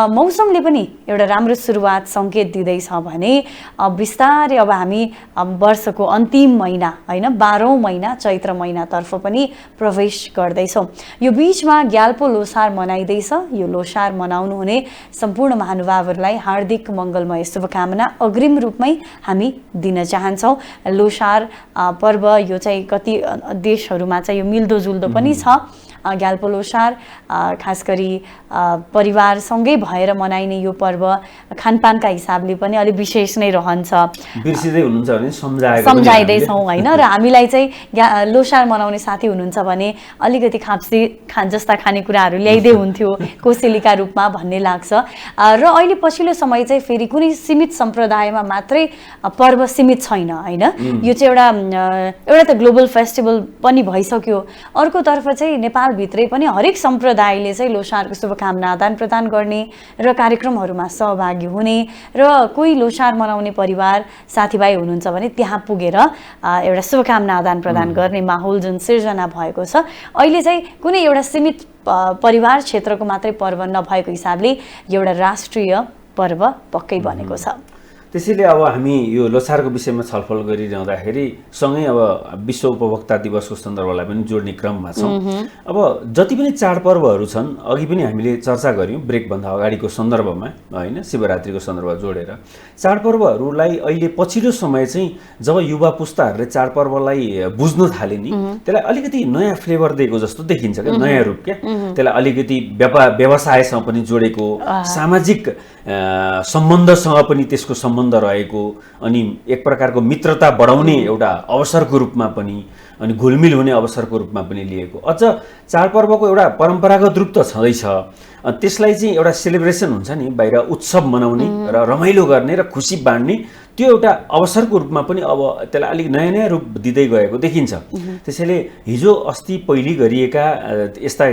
मौसमले पनि एउटा राम्रो सुरुवात सङ्केत दिँदैछ भने बिस्तारै अब हामी वर्षको अन्तिम महिना होइन 12औं महिना चैत्र महिनातर्फ पनि प्रवेश गर्दैछौँ। यो बिचमा ग्याल्पो लोसार मनाइँदैछ। यो लोसार मनाउनु हुने सम्पूर्ण महानुभावहरूलाई हार्दिक मङ्गलमय शुभकामना अग्रिम रूपमै हामी दिन चाहन्छौँ। लोसार पर्व यो चाहिँ कति देशहरूमा चाहिँ यो मिल्दोजुल्दो पनि छ। ग्याल्पो लोसार खास गरी परिवारसँगै भएर मनाइने यो पर्व खानपानका हिसाबले पनि अलिक विशेष नै रहन्छ। बिर्सिँदै हुनुहुन्छ भने सम्झाइँदैछौँ होइन। र हामीलाई चाहिँ लोसार मनाउने साथी हुनुहुन्छ भने अलिकति जस्ता खानेकुराहरू ल्याइदिए हुन्थ्यो कोसेलीका रूपमा भन्ने लाग्छ। र अहिले पछिल्लो समय चाहिँ फेरि कुनै सीमित सम्प्रदायमा मात्रै पर्व सीमित छैन होइन। यो चाहिँ एउटा त ग्लोबल फेस्टिभल पनि भइसक्यो। अर्कोतर्फ चाहिँ नेपाल नेपालभित्रै पनि हरेक सम्प्रदायले चाहिँ लोसारको शुभकामना आदान प्रदान गर्ने र कार्यक्रमहरूमा सहभागी हुने र कोही लोसार मनाउने परिवार साथीभाइ हुनुहुन्छ भने त्यहाँ पुगेर एउटा शुभकामना आदान प्रदान गर्ने माहौल जुन सिर्जना भएको छ। अहिले चाहिँ कुनै एउटा सीमित परिवार क्षेत्रको मात्रै पर्व नभएको हिसाबले एउटा राष्ट्रिय पर्व पक्कै बनेको छ। त्यसैले अब हामी यो लोसारको विषयमा छलफल गरिरहँदाखेरि सँगै अब विश्व उपभोक्ता दिवसको सन्दर्भलाई पनि जोड्ने क्रममा छौँ। अब जति पनि चाडपर्वहरू छन्, अघि पनि हामीले चर्चा गऱ्यौँ ब्रेकभन्दा अगाडिको सन्दर्भमा, होइन, शिवरात्रिको सन्दर्भ जोडेर चाडपर्वहरूलाई अहिले पछिल्लो समय चाहिँ जब युवा पुस्ताहरूले चाडपर्वलाई बुझ्न थाले नि, त्यसलाई अलिकति नयाँ फ्लेभर दिएको जस्तो देखिन्छ क्या, नयाँ रूप क्या। त्यसलाई अलिकति व्यवसायसँग पनि जोडेको, सामाजिक सम्बन्धसँग पनि त्यसको सम्बन्ध रहेको, अनि एक प्रकारको मित्रता बढाउने एउटा अवसरको रूपमा पनि, अनि घुलमिल हुने अवसरको रूपमा पनि लिएको। अझ चाडपर्वको एउटा परम्परागत रूप त छँदैछ, त्यसलाई चाहिँ एउटा सेलिब्रेसन हुन्छ नि, बाहिर उत्सव मनाउने र रमाइलो गर्ने र खुसी बाँड्ने, त्यो एउटा अवसरको रूपमा पनि अब त्यसलाई अलिक नयाँ नयाँ रूप दिँदै गएको देखिन्छ। त्यसैले हिजो अस्ति पहिले गरिएका यस्ता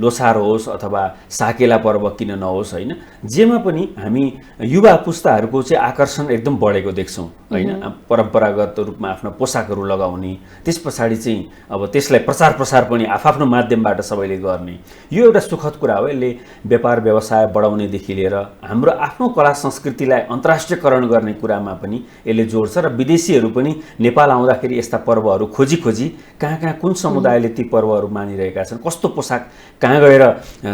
लोसार होस् अथवा साकेला पर्व किन नहोस्, होइन, जेमा पनि हामी युवा पुस्ताहरूको चाहिँ आकर्षण एकदम बढेको देख्छौँ, होइन। परम्परागत रूपमा आफ्ना पोसाकहरू लगाउने, त्यस पछाडि चाहिँ अब त्यसलाई प्रचार प्रसार पनि आफ्नो माध्यमबाट सबैले गर्ने, यो एउटा सुखद कुरा हो। यसले व्यापार व्यवसाय बढाउनेदेखि लिएर हाम्रो आफ्नो कला संस्कृतिलाई अन्तर्राष्ट्रियकरण गर्ने कुरामा पनि यसले जोड्छ र विदेशीहरू पनि नेपाल आउँदाखेरि यस्ता पर्वहरू खोजी खोजी कहाँ कहाँ कुन समुदायले ती पर्वहरू मानिरहेका छन्, कस्तो पोसाक कहाँ गएर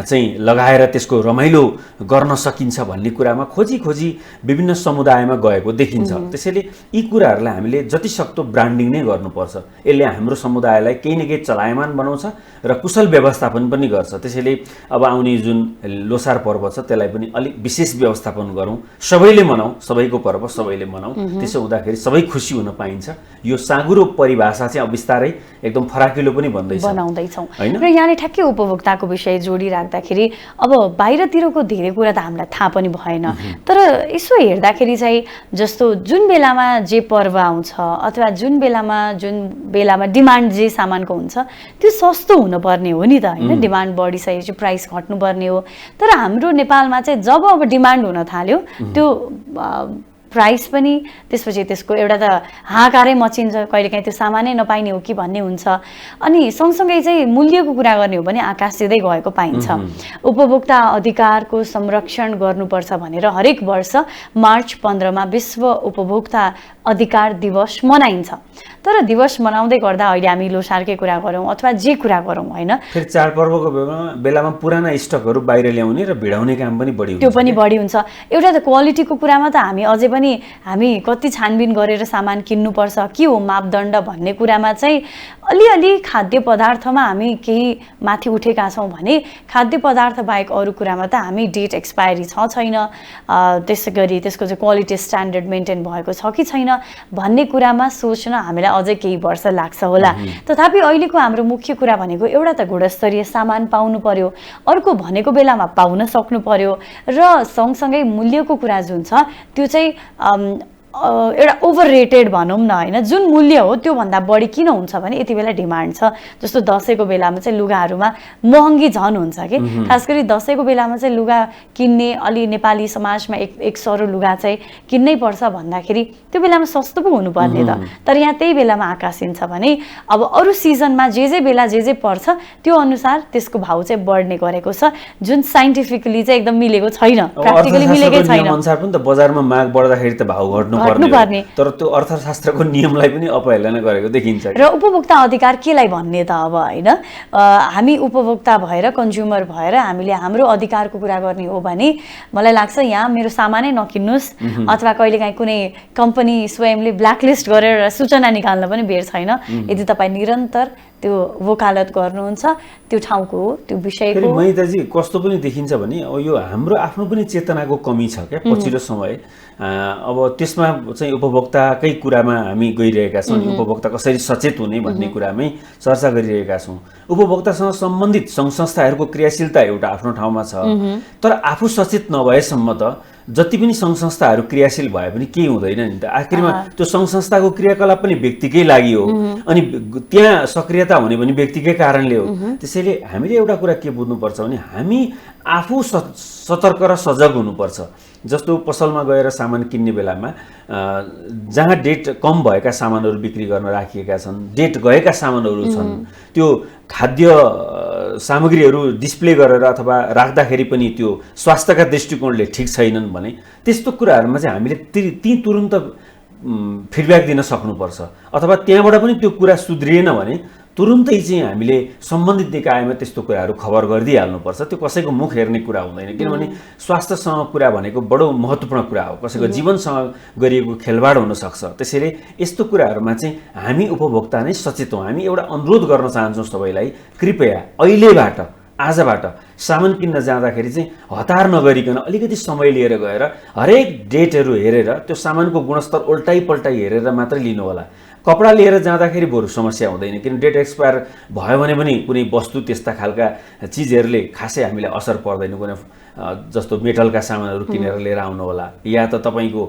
चाहिँ लगाएर त्यसको रमाइलो गर्न सकिन्छ भन्ने कुरामा खोजी खोजी विभिन्न समुदायमा गएको देखिन्छ। त्यसैले यी कुराहरूलाई हामीले जति सक्दो ब्रान्डिङ नै गर्नुपर्छ। यसले हाम्रो समुदायलाई केही न केही चलायमान बनाउँछ र कुशल व्यवस्थापन पनि गर्छ। त्यसैले अब आउने जुन लोसार पर्व छ त्यसलाई पनि अलिक विशेष व्यवस्थापन गरौँ, सबैले मनाऊ, सबैको पर्व सबैले मनाऊ, त्यसो हुँदाखेरि सबै खुसी हुन पाइन्छ। यो साँगुरो परिभाषा चाहिँ अब बिस्तारै एकदम फराकिलो पनि बनाउँदैछौँ र यहाँले ठ्याक्कै उपभोक्ताको विषय जोडिराख्दाखेरि अब बाहिरतिरको धेरै कुरा त हामीलाई थाहा पनि भएन, तर यसो हेर्दाखेरि चाहिँ जस्तो जुन बेलामा जे पर्व आउँछ अथवा जुन बेलामा डिमान्ड जे सामानको हुन्छ त्यो सस्तो हुनुपर्ने हो नि त, होइन। डिमान्ड बढिसकेपछि प्राइस घट्नुपर्ने हो, तर हाम्रो नेपालमा चाहिँ जब अब डिमान्ड हुन थाल्यो त्यो प्राइस पनि त्यसपछि त्यसको एउटा त हाहाकारै मचिन्छ, कहिलेकाहीँ त्यो सामानै नपाइने हो कि भन्ने हुन्छ। अनि सँगसँगै चाहिँ मूल्यको कुरा गर्ने हो भने आकाश सिधै गएको पाइन्छ। उपभोक्ता अधिकारको संरक्षण गर्नुपर्छ भनेर हरेक वर्ष मार्च 15मा विश्व उपभोक्ता अधिकार दिवस मनाइन्छ। तर दिवस मनाउँदै गर्दा अहिले हामी लोसारकै कुरा गरौँ अथवा जे कुरा गरौँ, होइन, फेरि चाडपर्वको बेलामा पुराना स्टकहरू बाहिर ल्याउने र भिडाउने काम पनि बढी हुन्छ। त्यो पनि बढी हुन्छ। एउटा त क्वालिटीको कुरामा त हामी कति छानबिन गरेर सामान किन्नुपर्छ, के हो मापदण्ड भन्ने कुरामा चाहिँ अलिअलि खाद्य पदार्थमा हामी केही माथि उठेका छौँ भने खाद्य पदार्थ बाहेक अरू कुरामा त हामी डेट एक्सपायरी छ छैन, त्यसै गरी त्यसको चाहिँ क्वालिटी स्ट्यान्डर्ड मेन्टेन भएको छ कि छैन भन्ने कुरामा सोच्न हामीलाई अझै केही वर्ष लाग्छ होला। तथापि अहिलेको हाम्रो मुख्य कुरा भनेको एउटा त गुणस्तरीय सामान पाउनु पर्यो, अर्को भनेको बेलामा पाउन सक्नु पर्यो, र सँगसँगै मूल्यको कुरा जुन छ त्यो चाहिँ एउटा ओभर रेटेड भनौँ न, होइन। जुन मूल्य हो त्योभन्दा बढी किन हुन्छ भने यति बेला डिमान्ड छ। जस्तो दसैँको बेलामा चाहिँ लुगाहरूमा महँगी झन हुन्छ कि, खास गरी दसैँको बेलामा चाहिँ लुगा किन्ने अलि नेपाली समाजमा एक सरो लुगा चाहिँ किन्नै पर्छ भन्दाखेरि त्यो बेलामा सस्तो पो हुनुपर्ने त, तर यहाँ त्यही बेलामा आकाशिन्छ भने अब अरू सिजनमा जे बेला जे पर्छ त्यो अनुसार त्यसको भाउ चाहिँ बढ्ने गरेको छ, जुन साइन्टिफिकली चाहिँ एकदम मिलेको छैन, प्र्याक्टिकली मिलेकै छैन। अनुसार पनि त बजारमा माग बढ्दाखेरि त भाउ घट्नुपर्ने, तर त्यो अर्थशास्त्रको नियमलाई पनि अपहेलना गरेको देखिन्छ। र उपभोक्ता अधिकार केलाई भन्ने त अब, होइन, हामी उपभोक्ता भएर कन्ज्युमर भएर हामीले हाम्रो अधिकारको कुरा गर्ने हो भने मलाई लाग्छ यहाँ मेरो सामानै नकिन्नुहोस्, अथवा कहिलेकाहीँ कुनै कम्पनी स्वयंले ब्ल्याकलिस्ट गरेर सूचना निकाल्न पनि बेर छैन यदि तपाईँ निरन्तर त्यो वकालत गर्नुहुन्छ त्यो ठाउँको त्यो विषयको। महिताजी कस्तो पनि देखिन्छ भने अब यो हाम्रो आफ्नो पनि चेतनाको कमी छ क्या पछिल्लो समय। अब त्यसमा चाहिँ उपभोक्ताकै कुरामा हामी गइरहेका छौँ, उपभोक्ता कसरी सचेत हुने भन्ने कुरामै चर्चा गरिरहेका छौँ। उपभोक्तासँग सम्बन्धित सङ्घ संस्थाहरूको क्रियाशीलता एउटा आफ्नो ठाउँमा छ, तर आफू सचेत नभएसम्म त जति पनि सङ्घ संस्थाहरू क्रियाशील भए पनि केही हुँदैन नि त। आखिरमा त्यो सङ्घ संस्थाको क्रियाकलाप पनि व्यक्तिकै लागि हो, अनि त्यहाँ सक्रियता हुने पनि व्यक्तिकै कारणले हो। त्यसैले हामीले एउटा कुरा के बुझ्नुपर्छ भने हामी आफू सतर्क र सजग हुनुपर्छ। जस्तो पसलमा गएर सामान किन्ने बेलामा जहाँ डेट कम भएका सामानहरू बिक्री गर्न राखिएका छन्, डेट गएका सामानहरू छन्, त्यो खाद्य सामग्रीहरू डिस्प्ले गरेर अथवा राख्दाखेरि पनि त्यो स्वास्थ्यका दृष्टिकोणले ठिक छैनन् भने त्यस्तो कुराहरूमा चाहिँ हामीले ती तुरुन्त फिडब्याक दिन सक्नुपर्छ। अथवा त्यहाँबाट पनि त्यो कुरा सुध्रिएन भने तुरुन्तै चाहिँ हामीले सम्बन्धित निकायमा त्यस्तो कुराहरू खबर गरिदिइहाल्नुपर्छ। त्यो कसैको मुख हेर्ने कुरा हुँदैन, किनभने स्वास्थ्यसँग कुरा भनेको बडो महत्त्वपूर्ण कुरा हो, कसैको जीवनसँग गरिएको खेलवाड हुनसक्छ। त्यसैले यस्तो कुराहरूमा चाहिँ हामी उपभोक्ता नै सचेत हौँ। हामी एउटा अनुरोध गर्न चाहन्छौँ सबैलाई, कृपया अहिलेबाट आजबाट सामान किन्न जाँदाखेरि चाहिँ हतार नगरिकन अलिकति समय लिएर गएर हरेक डेटहरू हेरेर त्यो सामानको गुणस्तर उल्टाइ पल्टाइ हेरेर मात्रै लिनु होला। कपडा लिएर जाँदाखेरि बरु समस्या हुँदैन, किन डेट एक्सपायर भयो भने पनि कुनै वस्तु त्यस्ता खालका चिजहरूले खासै हामीलाई असर पर्दैन। कुनै जस्तो मेटलका सामानहरू किनेर लिएर आउनु होला, या त तपाईँको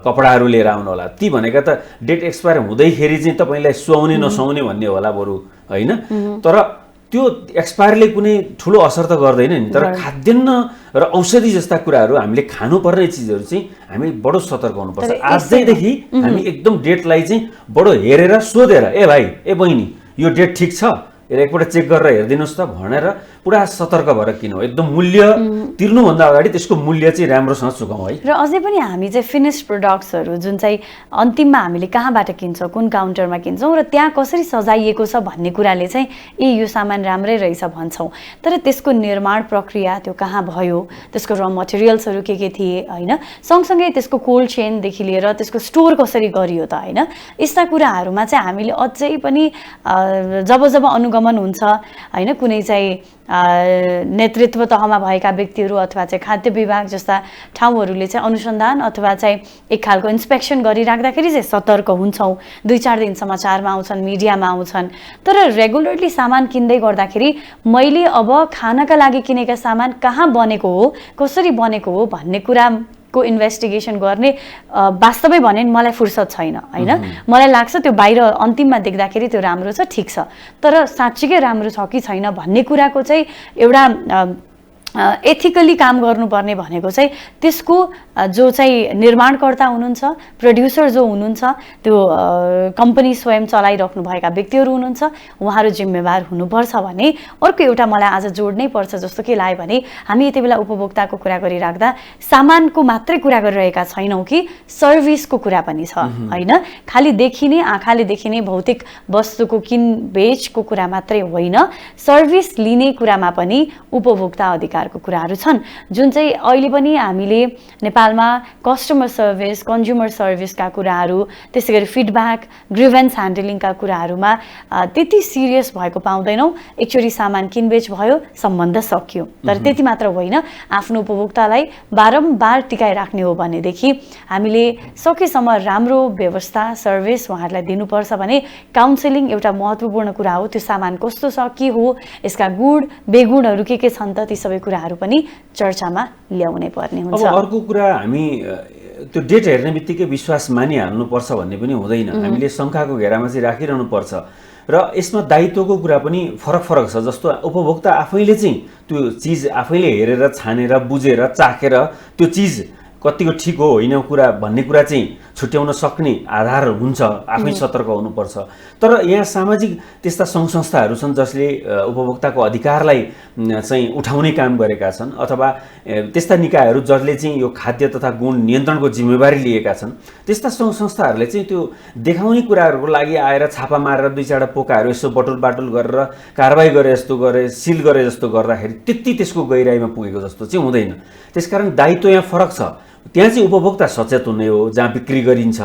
कपडाहरू लिएर आउनु होला। ती भनेका त डेट एक्सपायर हुँदैखेरि चाहिँ तपाईँलाई सुहाउने नसुहाउने भन्ने होला बरु, होइन? तर त्यो एक्सपायरले कुनै ठुलो असर त गर्दैन नि। तर खाद्यान्न र औषधि जस्ता कुराहरू हामीले खानुपर्ने चिजहरू चाहिँ हामी बडो सतर्क हुनुपर्छ। आजैदेखि हामी एकदम डेटलाई चाहिँ बडो हेरेर सोधेर, ए भाइ ए बहिनी यो डेट ठिक छ, एकपल्ट चेक गरेर हेरिदिनुहोस् त भनेर पुरा सतर्क भएर किनौँ। एकदम मूल्य तिर्नुभन्दा अगाडि त्यसको मूल्य चाहिँ राम्रोसँग चुकाउँ है। र अझै पनि हामी चाहिँ फिनिस्ड प्रोडक्ट्सहरू जुन चाहिँ अन्तिममा हामीले कहाँबाट किन्छौँ, कुन काउन्टरमा किन्छौँ र त्यहाँ कसरी सजाइएको छ भन्ने कुराले चाहिँ ए यो सामान राम्रै रहेछ भन्छौँ। तर त्यसको निर्माण प्रक्रिया त्यो कहाँ भयो, त्यसको र मटेरियल्सहरू के थिए, होइन? सँगसँगै त्यसको कोल्ड चेनदेखि लिएर त्यसको स्टोर कसरी गरियो त, होइन? यस्ता कुराहरूमा चाहिँ हामीले अझै पनि जब जब अनुगमन हुन्छ, होइन, कुनै चाहिँ नेतृत्व तहमा भएका व्यक्तिहरू अथवा चाहिँ खाद्य विभाग जस्ता ठाउँहरूले चाहिँ अनुसन्धान अथवा चाहिँ एक खालको इन्स्पेक्सन गरिराख्दाखेरि चाहिँ सतर्क हुन्छौँ। 2-4 दिन समाचारमा आउँछन्, मिडियामा आउँछन्। तर रेगुलरली सामान किन्दै गर्दाखेरि मैले अब खानका लागि किनेका सामान कहाँ बनेको हो, कसरी बनेको हो भन्ने कुरा को इन्भेस्टिगेसन गर्ने वास्तवै भने मलाई फुर्सद छैन, होइन? मलाई लाग्छ त्यो बाहिर अन्तिममा देख्दाखेरि त्यो राम्रो छ, ठिक छ, तर साँच्चीकै राम्रो छ कि छैन भन्ने कुराको चाहिँ एउटा एथिकली काम गर्नुपर्ने भनेको चाहिँ त्यसको जो चाहिँ निर्माणकर्ता हुनुहुन्छ, प्रड्युसर जो हुनुहुन्छ, त्यो कम्पनी स्वयं चलाइराख्नु भएका व्यक्तिहरू हुनुहुन्छ, उहाँहरू जिम्मेवार हुनुपर्छ भने अर्को एउटा मलाई आज जोड्नै पर्छ जस्तो के लाग्यो भने हामी यति बेला उपभोक्ताको कुरा गरिराख्दा सामानको मात्रै कुरा गरिरहेका छैनौँ कि सर्भिसको कुरा पनि छ, होइन? खालि देखिने, आँखाले देखिने भौतिक वस्तुको किनबेचको कुरा मात्रै होइन, सर्भिस लिने कुरामा पनि उपभोक्ता अधिकारको कुराहरू छन्, जुन चाहिँ अहिले पनि हामीले नेपालमा कस्टमर सर्भिस, कन्ज्युमर सर्भिसका कुराहरू, त्यसै गरी फिडब्याक, ग्रिभेन्स ह्यान्डलिङका कुराहरूमा त्यति सिरियस भएको पाउँदैनौँ। एकचोटि सामान किनबेच भयो, सम्बन्ध सकियो। तर त्यति मात्र होइन, आफ्नो उपभोक्तालाई बारम्बार टिकाइराख्ने हो भनेदेखि हामीले सकेसम्म राम्रो व्यवस्था, सर्भिस उहाँहरूलाई दिनुपर्छ भने काउन्सिलिङ एउटा महत्त्वपूर्ण कुरा हो। त्यो सामान कस्तो छ, के हो, यसका गुण बेगुणहरू के छन् त, ती सबै कुराहरू पनि चर्चामा ल्याउनै पर्ने हुन्छ। अब अर्को कुरा, हामी त्यो डेट हेर्ने बित्तिकै विश्वास मानिहाल्नुपर्छ भन्ने पनि हुँदैन। हामीले शङ्काको घेरामा चाहिँ राखिरहनु पर्छ र यसमा दायित्वको कुरा पनि फरक छ। जस्तो उपभोक्ता आफैले चाहिँ त्यो चिज आफैले हेरेर, छानेर, बुझेर, चाखेर त्यो चिज कतिको ठिक हो होइन कुरा भन्ने कुरा चाहिँ छुट्याउन सक्ने आधार हुन्छ, आफै सतर्क हुनुपर्छ। तर यहाँ सामाजिक त्यस्ता सङ्घ संस्थाहरू छन् जसले उपभोक्ताको अधिकारलाई चाहिँ उठाउने काम गरेका छन्, अथवा त्यस्ता निकायहरू जसले चाहिँ यो खाद्य तथा गुण नियन्त्रणको जिम्मेवारी लिएका छन्। त्यस्ता सङ्घ संस्थाहरूले चाहिँ त्यो देखाउने कुराहरूको लागि आएर छापा मारेर 2-4 पोकाहरू यसो बटुल गरेर कारबाही गरे जस्तो गरे, सिल गरे जस्तो गर्दाखेरि त्यति त्यसको गहिराइमा पुगेको जस्तो चाहिँ हुँदैन। त्यसकारण दायित्व यहाँ फरक छ। त्यहाँ चाहिँ उपभोक्ता सचेत हुने हो, जहाँ बिक्री गरिन्छ,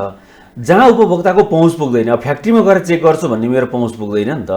जहाँ उपभोक्ताको पहुँच पुग्दैन। अब फ्याक्ट्रीमा गएर चेक गर्छु भन्ने मेरो पहुँच पुग्दैन नि त,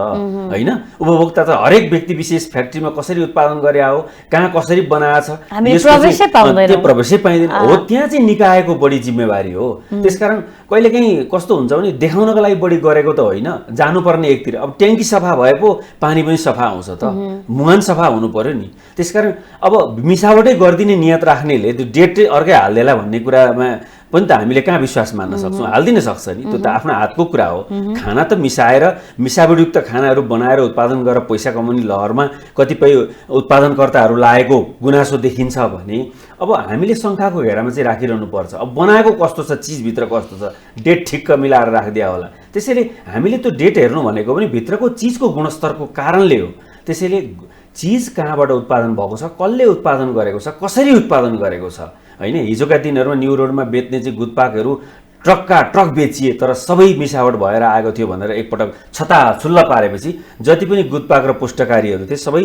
होइन? उपभोक्ता त हरेक व्यक्ति विशेष फ्याक्ट्रीमा कसरी उत्पादन गरे हो, कहाँ कसरी बनाएको छ, त्यो प्रवेशै पाइँदैन हो। त्यहाँ चाहिँ निकायको बढी जिम्मेवारी हो। त्यसकारण कहिलेकाहीँ कस्तो हुन्छ भने देखाउनको लागि बढी गरेको त होइन, जानुपर्ने एकतिर। अब ट्याङ्की सफा भए पो पानी पनि सफा आउँछ त, मुहान सफा हुनु पर्यो नि। त्यसकारण अब मिसावटै गरिदिने नियत राख्नेले त्यो डेट अर्कै हालिदेला भन्ने कुरामा पनि त हामीले कहाँ विश्वास मान्न सक्छौँ? हालिदिन सक्छ नि, त्यो त आफ्नो हातको कुरा हो। खाना त मिसाएर मिसावटयुक्त खानाहरू बनाएर उत्पादन गरेर पैसा कमाउने लहरमा कतिपय उत्पादनकर्ताहरू लागेको गुनासो देखिन्छ भने अब हामीले शङ्काको घेरामा चाहिँ राखिरहनु पर्छ। अब बनाएको कस्तो छ, चिजभित्र कस्तो छ, डेट ठिक्क मिलाएर राखिदिया होला। त्यसैले हामीले त्यो डेट हेर्नु भनेको पनि भित्रको चिजको गुणस्तरको कारणले हो। त्यसैले चिज कहाँबाट उत्पादन भएको छ, कसले उत्पादन गरेको छ, कसरी उत्पादन गरेको छ, होइन। हिजोका दिनहरूमा न्यु रोडमा बेच्ने चाहिँ गुटपाकहरू ट्रकका ट्रक बेचिए, तर सबै मिसावट भएर आएको थियो भनेर एकपटक छताछुल्ल पारेपछि जति पनि गुटपाक र पुष्टकारीहरू थिए सबै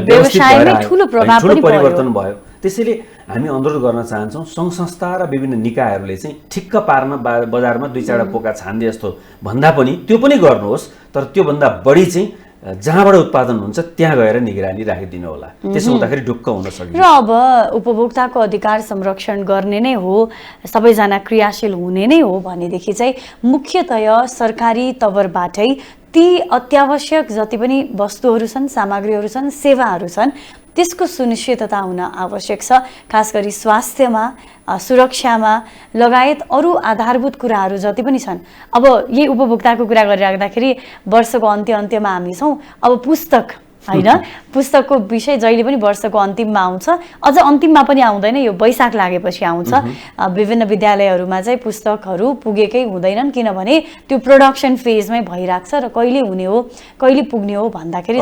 व्यवस्थित भएर ठुलो परिवर्तन भयो। त्यसैले हामी अनुरोध गर्न चाहन्छौँ सङ्घ संस्था र विभिन्न निकायहरूले चाहिँ ठिक्क पार्न बजारमा दुई चारवटा पोका छान्दे जस्तो भन्दा पनि त्यो पनि गर्नुहोस्, तर त्योभन्दा बढी चाहिँ जहाँबाट उत्पादन हुन्छ त्यहाँ गएर निगरानी राखिदिनु होला। त्यसो हुँदाखेरि ढुक्क हुन सकिन्छ। र अब उपभोक्ताको अधिकार संरक्षण गर्ने नै हो, सबैजना क्रियाशील हुने नै हो भनेदेखि चाहिँ मुख्यतया सरकारी तवरबाटै ती अत्यावश्यक जति पनि वस्तुहरू छन्, सामग्रीहरू छन्, सेवाहरू छन्, त्यसको सुनिश्चितता हुन आवश्यक छ। खास गरी स्वास्थ्यमा, सुरक्षामा लगायत अरू आधारभूत कुराहरू जति पनि छन्। अब यही उपभोक्ताको कुरा गरिराख्दाखेरि वर्षको अन्त्यमा हामी छौँ। अब पुस्तक होइन, पुस्तकको विषय जहिले पनि वर्षको अन्तिममा आउँछ, अझ अन्तिममा पनि आउँदैन, यो वैशाख लागेपछि आउँछ। विभिन्न विद्यालयहरूमा चाहिँ पुस्तकहरू पुगेकै हुँदैनन्, किनभने त्यो प्रोडक्सन फेजमै भइरहेको छ र कहिले हुने हो, कहिले पुग्ने हो भन्दाखेरि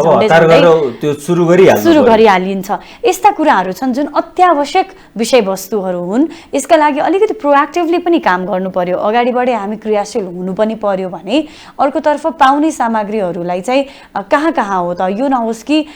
त्यो सुरु गरिहालिन्छ। यस्ता कुराहरू छन् जुन अत्यावश्यक विषयवस्तुहरू हुन्। यसका लागि अलिकति प्रोएक्टिभली पनि काम गर्नु पर्यो, अगाडिबाटै हामी क्रियाशील हुनु पनि पर्यो भने अर्कोतर्फ पाउने सामग्रीहरूलाई चाहिँ कहाँ कहाँ हो त, यो नहोस् कि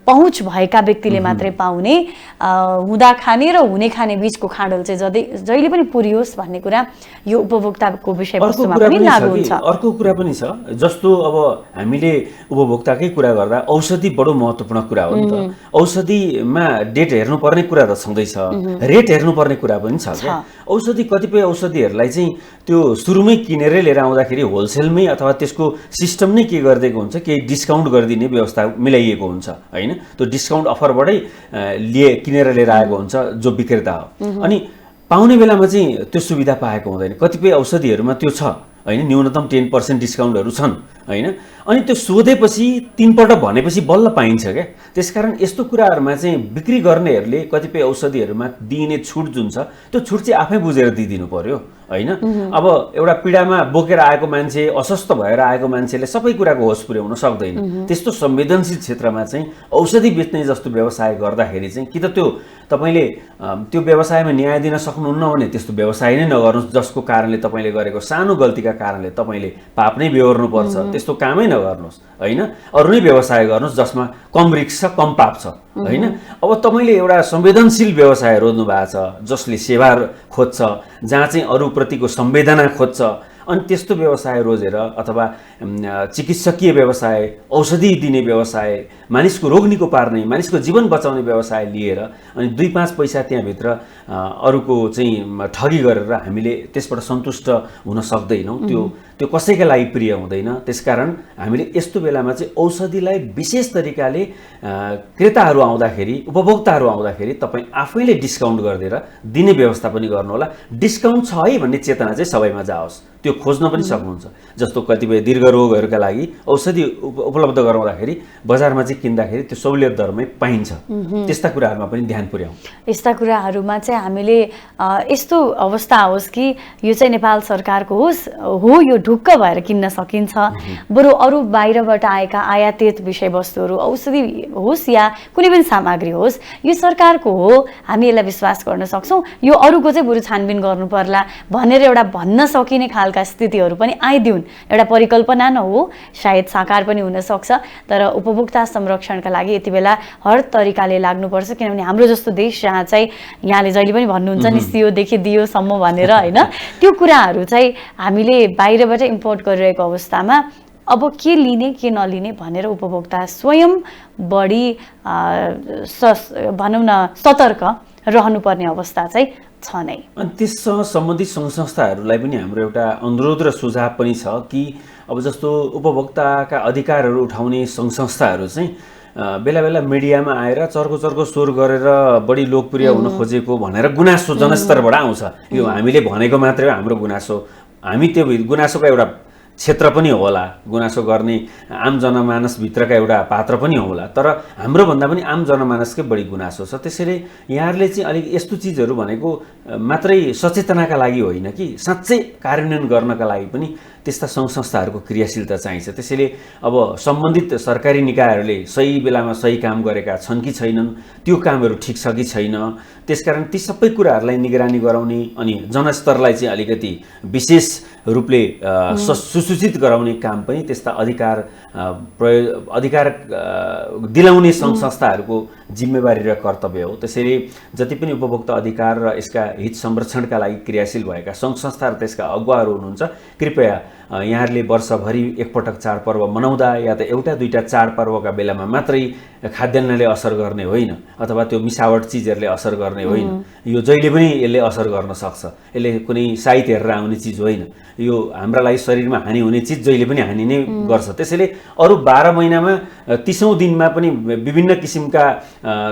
पहुँच भएका व्यक्तिले मात्रै पाउने, हुँदा खाने र हुने खाने बीचको खाडल चाहिँ जहिले पनि पुरियोस् भन्ने कुरा यो उपभोक्ताको विषयवस्तुमा पनि लागू हुन्छ। अर्को कुरा पनि छ, जस्तो अब हामीले उपभोक्ताकै कुरा गर्दा औषधि बडो महत्त्वपूर्ण कुरा हो नि त। औषधिमा डेट हेर्नुपर्ने कुरा त छँदैछ, रेट हेर्नुपर्ने कुरा पनि छ क्या। औषधि कतिपय औषधिहरूलाई चाहिँ त्यो सुरुमै किनेरै लिएर आउँदाखेरि होलसेलमै अथवा त्यसको सिस्टम नै के गरिदिएको हुन्छ, केही डिस्काउन्ट गरिदिने व्यवस्था मिलाइएको हुन्छ, होइन। त्यो डिस्काउन्ट अफरबाटै किनेर लिएर आएको हुन्छ जो विक्रेता हो। अनि पाउने बेलामा चाहिँ त्यो सुविधा पाएको हुँदैन। कतिपय औषधिहरूमा त्यो छ, होइन, न्यूनतम 10% डिस्काउन्टहरू छन्, होइन। अनि त्यो सोधेपछि 3 पल्ट भनेपछि बल्ल पाइन्छ क्या। त्यसकारण यस्तो कुराहरूमा चाहिँ बिक्री गर्नेहरूले कतिपय औषधिहरूमा दिइने छुट जुन छ त्यो छुट चाहिँ आफै बुझेर दिइदिनु पर्यो, होइन। अब एउटा पीडामा बोकेर आएको मान्छे, अस्वस्थ भएर आएको मान्छेले सबै कुराको होस पुर्याउन सक्दैन। त्यस्तो संवेदनशील क्षेत्रमा चाहिँ औषधि बेच्ने जस्तो व्यवसाय गर्दाखेरि चाहिँ कि त त्यो तपाईँले त्यो व्यवसायमा न्याय दिन सक्नुहुन्न भने त्यस्तो व्यवसाय नै नगर्नुहोस्, जसको कारणले तपाईँले गरेको सानो गल्तीका कारणले तपाईँले पाप नै बेहोर्नुपर्छ, त्यस्तो कामै नगर्नुहोस्, होइन। अरू नै व्यवसाय गर्नुहोस् जसमा कम रिस्क छ, कम पाप छ, होइन। अब तपाईँले एउटा संवेदनशील व्यवसाय रोज्नु भएको छ जसले सेवा खोज्छ, जहाँ चाहिँ अरूप्रतिको संवेदना खोज्छ, अनि त्यस्तो व्यवसाय रोजेर अथवा चिकित्सकीय व्यवसाय, औषधि दिने व्यवसाय, मानिसको रोग निको पार्ने, मानिसको जीवन बचाउने व्यवसाय लिएर अनि 2-5 पैसा त्यहाँभित्र अरूको चाहिँ ठगी गरेर हामीले त्यसबाट सन्तुष्ट हुन सक्दैनौँ। त्यो कसैका लागि प्रिय हुँदैन। त्यसकारण हामीले यस्तो बेलामा चाहिँ औषधिलाई विशेष तरिकाले क्रेताहरू आउँदाखेरि, उपभोक्ताहरू आउँदाखेरि तपाईँ आफैले डिस्काउन्ट गरिदिएर दिने व्यवस्था पनि गर्नुहोला। डिस्काउन्ट छ है भन्ने चेतना चाहिँ सबैमा जाओस्, त्यो खोज्न पनि सक्नुहुन्छ। जस्तो कतिपय दीर्घ रोगहरूका लागि औषधि उपलब्ध गराउँदाखेरि बजारमा चाहिँ किन्दाखेरि त्यो सहुलियत दरमै पाइन्छ। त्यस्ता कुराहरूमा पनि ध्यान पुर्याउँ। यस्ता कुराहरूमा चाहिँ हामीले यस्तो अवस्था आओस् कि यो चाहिँ नेपाल सरकारको हो यो ढुक्क भएर किन्न सकिन्छ, बरु अरू बाहिरबाट आएका आयातित विषयवस्तुहरू, औषधि होस् या कुनै पनि सामग्री होस्, यो सरकारको हो, हामी यसलाई विश्वास गर्न सक्छौँ, यो अरूको चाहिँ बरु छानबिन गर्नु पर्ला भनेर एउटा भन्न सकिने खालका स्थितिहरू पनि आइदिउन्। एउटा परिकल्पना न हो, सायद साकार पनि हुनसक्छ, तर उपभोक्ता संरक्षणका लागि यति बेला हर तरिकाले लाग्नुपर्छ। किनभने हाम्रो जस्तो देश जहाँ चाहिँ यहाँले जहिले पनि भन्नुहुन्छ नि सियोदेखि दियोसम्म भनेर, होइन, त्यो कुराहरू चाहिँ हामीले बाहिरबाट इम्पोर्ट गरिरहेको अवस्थामा अब के लिने के नलिने भनेर उपभोक्ता स्वयं बढी भनौँ न सतर्क रहनुपर्ने अवस्था चाहिँ छ नै। अनि त्यससँग सम्बन्धित सङ्घ संस्थाहरूलाई पनि हाम्रो एउटा अनुरोध र सुझाव पनि छ कि अब जस्तो उपभोक्ताका अधिकारहरू उठाउने सङ्घ संस्थाहरू चाहिँ बेला बेला मिडियामा आएर चर्को स्वर गरेर बढी लोकप्रिय हुन खोजेको भनेर गुनासो जनस्तरबाट आउँछ। यो हामीले भनेको मात्रै हाम्रो गुनासो, हामी त्यो गुनासोको एउटा क्षेत्र पनि होला, गुनासो गर्ने आम जनमानसभित्रका एउटा पात्र पनि होला, तर हाम्रो भन्दा पनि आम जनमानसकै बढी गुनासो छ। त्यसैले यहाँहरूले चाहिँ अलिक यस्तो चिजहरू भनेको मात्रै सचेतनाका लागि होइन कि साँच्चै कार्यान्वयन गर्नका लागि पनि त्यस्ता सङ्घ संस्थाहरूको क्रियाशीलता चाहिन्छ। त्यसैले अब सम्बन्धित सरकारी निकायहरूले सही बेलामा सही काम गरेका छन् कि छैनन्, त्यो कामहरू ठिक छ कि छैन, त्यसकारण ती सबै कुराहरूलाई निगरानी गराउने अनि जनस्तरलाई चाहिँ अलिकति विशेष रूपले सुसूचित गराउने काम पनि त्यस्ता अधिकार दिलाउने सङ्घ संस्थाहरूको जिम्मेवारी र कर्तव्य हो। त्यसैले जति पनि उपभोक्ता अधिकार र यसका हित संरक्षणका लागि क्रियाशील भएका सङ्घ संस्था र त्यसका अगुवाहरू हुनुहुन्छ, कृपया यहाँहरूले वर्षभरि एकपटक चाडपर्व मनाउँदा या त एउटा दुईटा चाडपर्वका बेलामा मात्रै खाद्यान्नले असर गर्ने होइन अथवा त्यो मिसावट चिजहरूले असर गर्ने होइन। यो जहिले पनि यसले असर गर्न सक्छ, यसले कुनै साइत हेरेर आउने चिज होइन, यो हाम्रा लागि शरीरमा हानि हुने चिज जहिले पनि हानि नै गर्छ। त्यसैले अरू 12 महिनामा 30औं दिनमा पनि विभिन्न किसिमका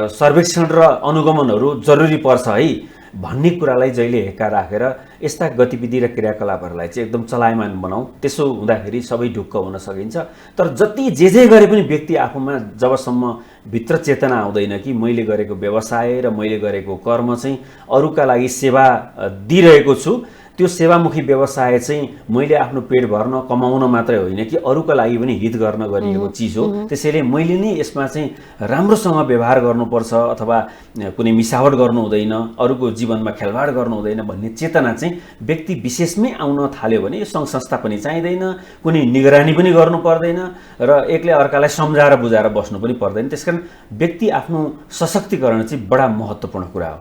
सर्वेक्षण र अनुगमनहरू जरुरी पर्छ है भन्ने कुरालाई जहिले हेक्का राखेर यस्ता गतिविधि र क्रियाकलापहरूलाई चाहिँ एकदम चलायमान बनाऊ। त्यसो हुँदाखेरि सबै ढुक्क हुन सकिन्छ। तर जति जे गरे पनि व्यक्ति आफूमा जबसम्म भित्र चेतना आउँदैन कि मैले गरेको व्यवसाय र मैले गरेको कर्म चाहिँ अरूका लागि सेवा दिइरहेको छु, त्यो सेवामुखी व्यवसाय चाहिँ मैले आफ्नो पेट भर्न कमाउन मात्रै होइन कि अरूका लागि पनि हित गर्न गरिएको चिज हो। त्यसैले मैले नै यसमा चाहिँ राम्रोसँग व्यवहार गर्नुपर्छ अथवा कुनै मिसावट गर्नु हुँदैन, अरूको जीवनमा खेलवाड गर्नु हुँदैन भन्ने चेतना चाहिँ व्यक्ति विशेषमै आउन थाल्यो भने यो सङ्घ संस्था पनि चाहिँदैन, कुनै निगरानी पनि गर्नु पर्दैन र एकले अर्कालाई सम्झाएर बुझाएर बस्नु पनि पर्दैन। त्यसकारण व्यक्ति आफ्नो सशक्तिकरण चाहिँ बडा महत्त्वपूर्ण कुरा हो।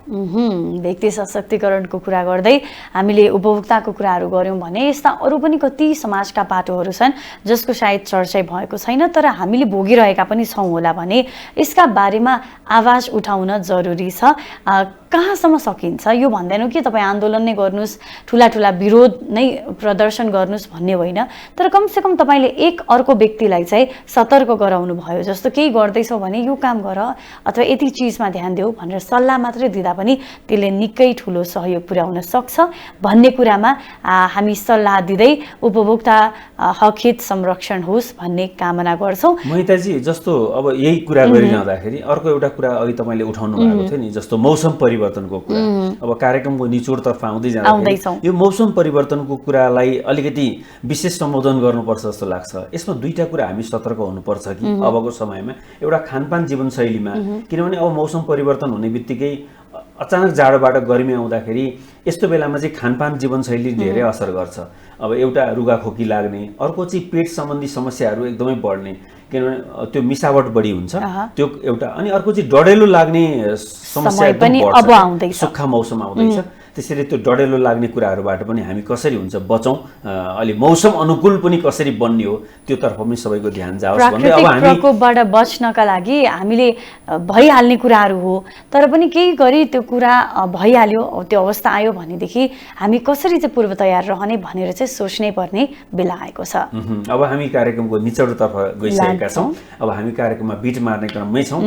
व्यक्ति सशक्तिकरणको कुरा गर्दै हामीले उपभोक्ताको कुराहरू गऱ्यौँ भने यस्ता अरू पनि कति समाजका पाटोहरू छन् जसको सायद चर्चा भएको छैन, तर हामीले भोगिरहेका पनि छौँ होला भने यसका बारेमा आवाज उठाउन जरुरी छ। कहाँसम्म सकिन्छ यो भन्दैनौँ कि तपाईँ आन्दोलन नै गर्नुहोस्, ठुला विरोध नै प्रदर्शन गर्नुहोस् भन्ने होइन, तर कमसेकम तपाईँले एक अर्को व्यक्तिलाई चाहिँ सतर्क गराउनु भयो, जस्तो केही गर्दैछौ भने यो काम गर अथवा यति चिजमा ध्यान देऊ भनेर सल्लाह मात्रै दिँदा पनि त्यसले निकै ठुलो सहयोग पुर्याउन सक्छ भन्ने कुरामा हामी सल्लाह दिँदै उपभोक्ता हक हित संरक्षण होस् भन्ने कामना गर्छौँ। महिताजी, जस्तो अब यही कुरा गरिरहँदाखेरि अर्को एउटा कुरा अघि तपाईँले उठाउनु भएको थियो नि, जस्तो मौसम परिवर्तनको कुरा। अब कार्यक्रमको निचोडतर्फ आउँदै जाँदाखेरि यो मौसम परिवर्तनको कुरालाई अलिकति विशेष सम्बोधन गर्नुपर्छ जस्तो लाग्छ। यसमा दुईटा कुरा हामी सतर्क हुनुपर्छ कि अबको समयमा एउटा खानपान जीवनशैलीमा, किनभने अब मौसम परिवर्तन हुने बित्तिकै अचानक जाडोबाट गर्मी आउँदाखेरि यस्तो बेलामा चाहिँ खानपान जीवनशैली धेरै असर गर्छ। अब एउटा रुगाखोकी लाग्ने, अर्को चाहिँ पेट सम्बन्धी समस्याहरू एकदमै बढ्ने, किनभने त्यो मिसावट बढी हुन्छ त्यो एउटा, अनि अर्को चाहिँ डढेलो लाग्ने समस्या पनि अब आउँदैछ, सुक्खा मौसम आउँदैछ। त्यसैले त्यो डढेलो लाग्ने कुराहरूबाट पनि हामी कसरी हुन्छ बचौँ, अलि मौसम अनुकूल पनि कसरी बन्ने हो त्योतर्फ पनि सबैको ध्यान जाओस् भन्दै अब हामी प्रकोपबाट बच्नका लागि हामीले भइहाल्ने कुराहरू हो, तर पनि केही गरी त्यो कुरा भइहाल्यो, त्यो अवस्था आयो भनेदेखि हामी कसरी चाहिँ पूर्व तयार रहने भनेर चाहिँ सोच्नै पर्ने बेला आएको छ। अब हामी कार्यक्रमको निचोडतर्फ गइसकेका छौँ। अब हामी कार्यक्रममा बिट मार्ने क्रममै छौँ।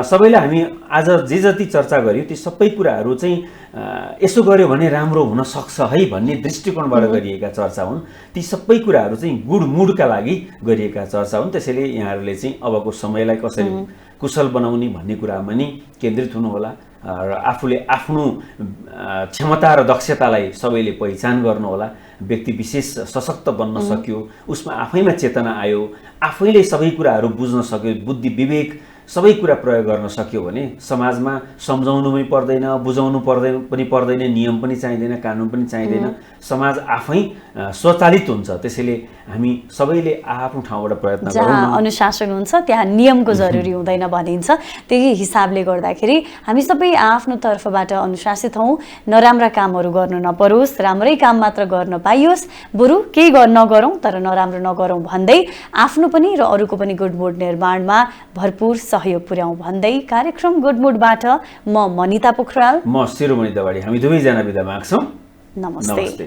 सबैलाई हामी आज जे जति चर्चा गर्यौँ ती सबै कुराहरू चाहिँ यसो गर्यो भने राम्रो हुन सक्छ है भन्ने दृष्टिकोणबाट गरिएका चर्चा हुन्। ती सबै कुराहरू चाहिँ गुड मुडका लागि गरिएका चर्चा हुन्। त्यसैले यहाँहरूले चाहिँ अबको समयलाई कसरी कुशल बनाउने भन्ने कुरामा नि केन्द्रित हुनुहोला र आफूले आफ्नो क्षमता र दक्षतालाई सबैले पहिचान गर्नुहोला। व्यक्ति विशेष सशक्त बन्न सक्यो, उसमा आफैमा चेतना आयो, आफैले सबै कुराहरू बुझ्न सक्यो, बुद्धि विवेक सबै कुरा प्रयोग गर्न सक्यो भने समाजमा सम्झाउनुमै पर्दैन, बुझाउनु पनि पर्दैन, नियम पनि चाहिँदैन, कानुन पनि चाहिँदैन, समाज आफै स्वचालित हुन्छ। त्यसैले हामी सबैले आफ्नो ठाउँबाट प्रयत्न गरौँ जहाँ न। अनुशासन हुन्छ त्यहाँ नियमको जरुरी हुँदैन भनिन्छ। त्यही हिसाबले गर्दाखेरि हामी सबै आफ्नो तर्फबाट अनुशासित हौँ, नराम्रा कामहरू गर्नु नपरोस्, राम्रै काम मात्र गर्न पाइयोस्, बरु केही नगरौँ तर नराम्रो नगरौँ भन्दै आफ्नो पनि र अरूको पनि गुड मुड निर्माणमा भरपूर सहयोग पुर्याउँ भन्दै कार्यक्रम गुड मुडबाट म मनिता पोखराल, म शिरोमणि दवाडी, हामी दुवैजना बिदा माग्छौँ। नमस्ते। नमस्ते।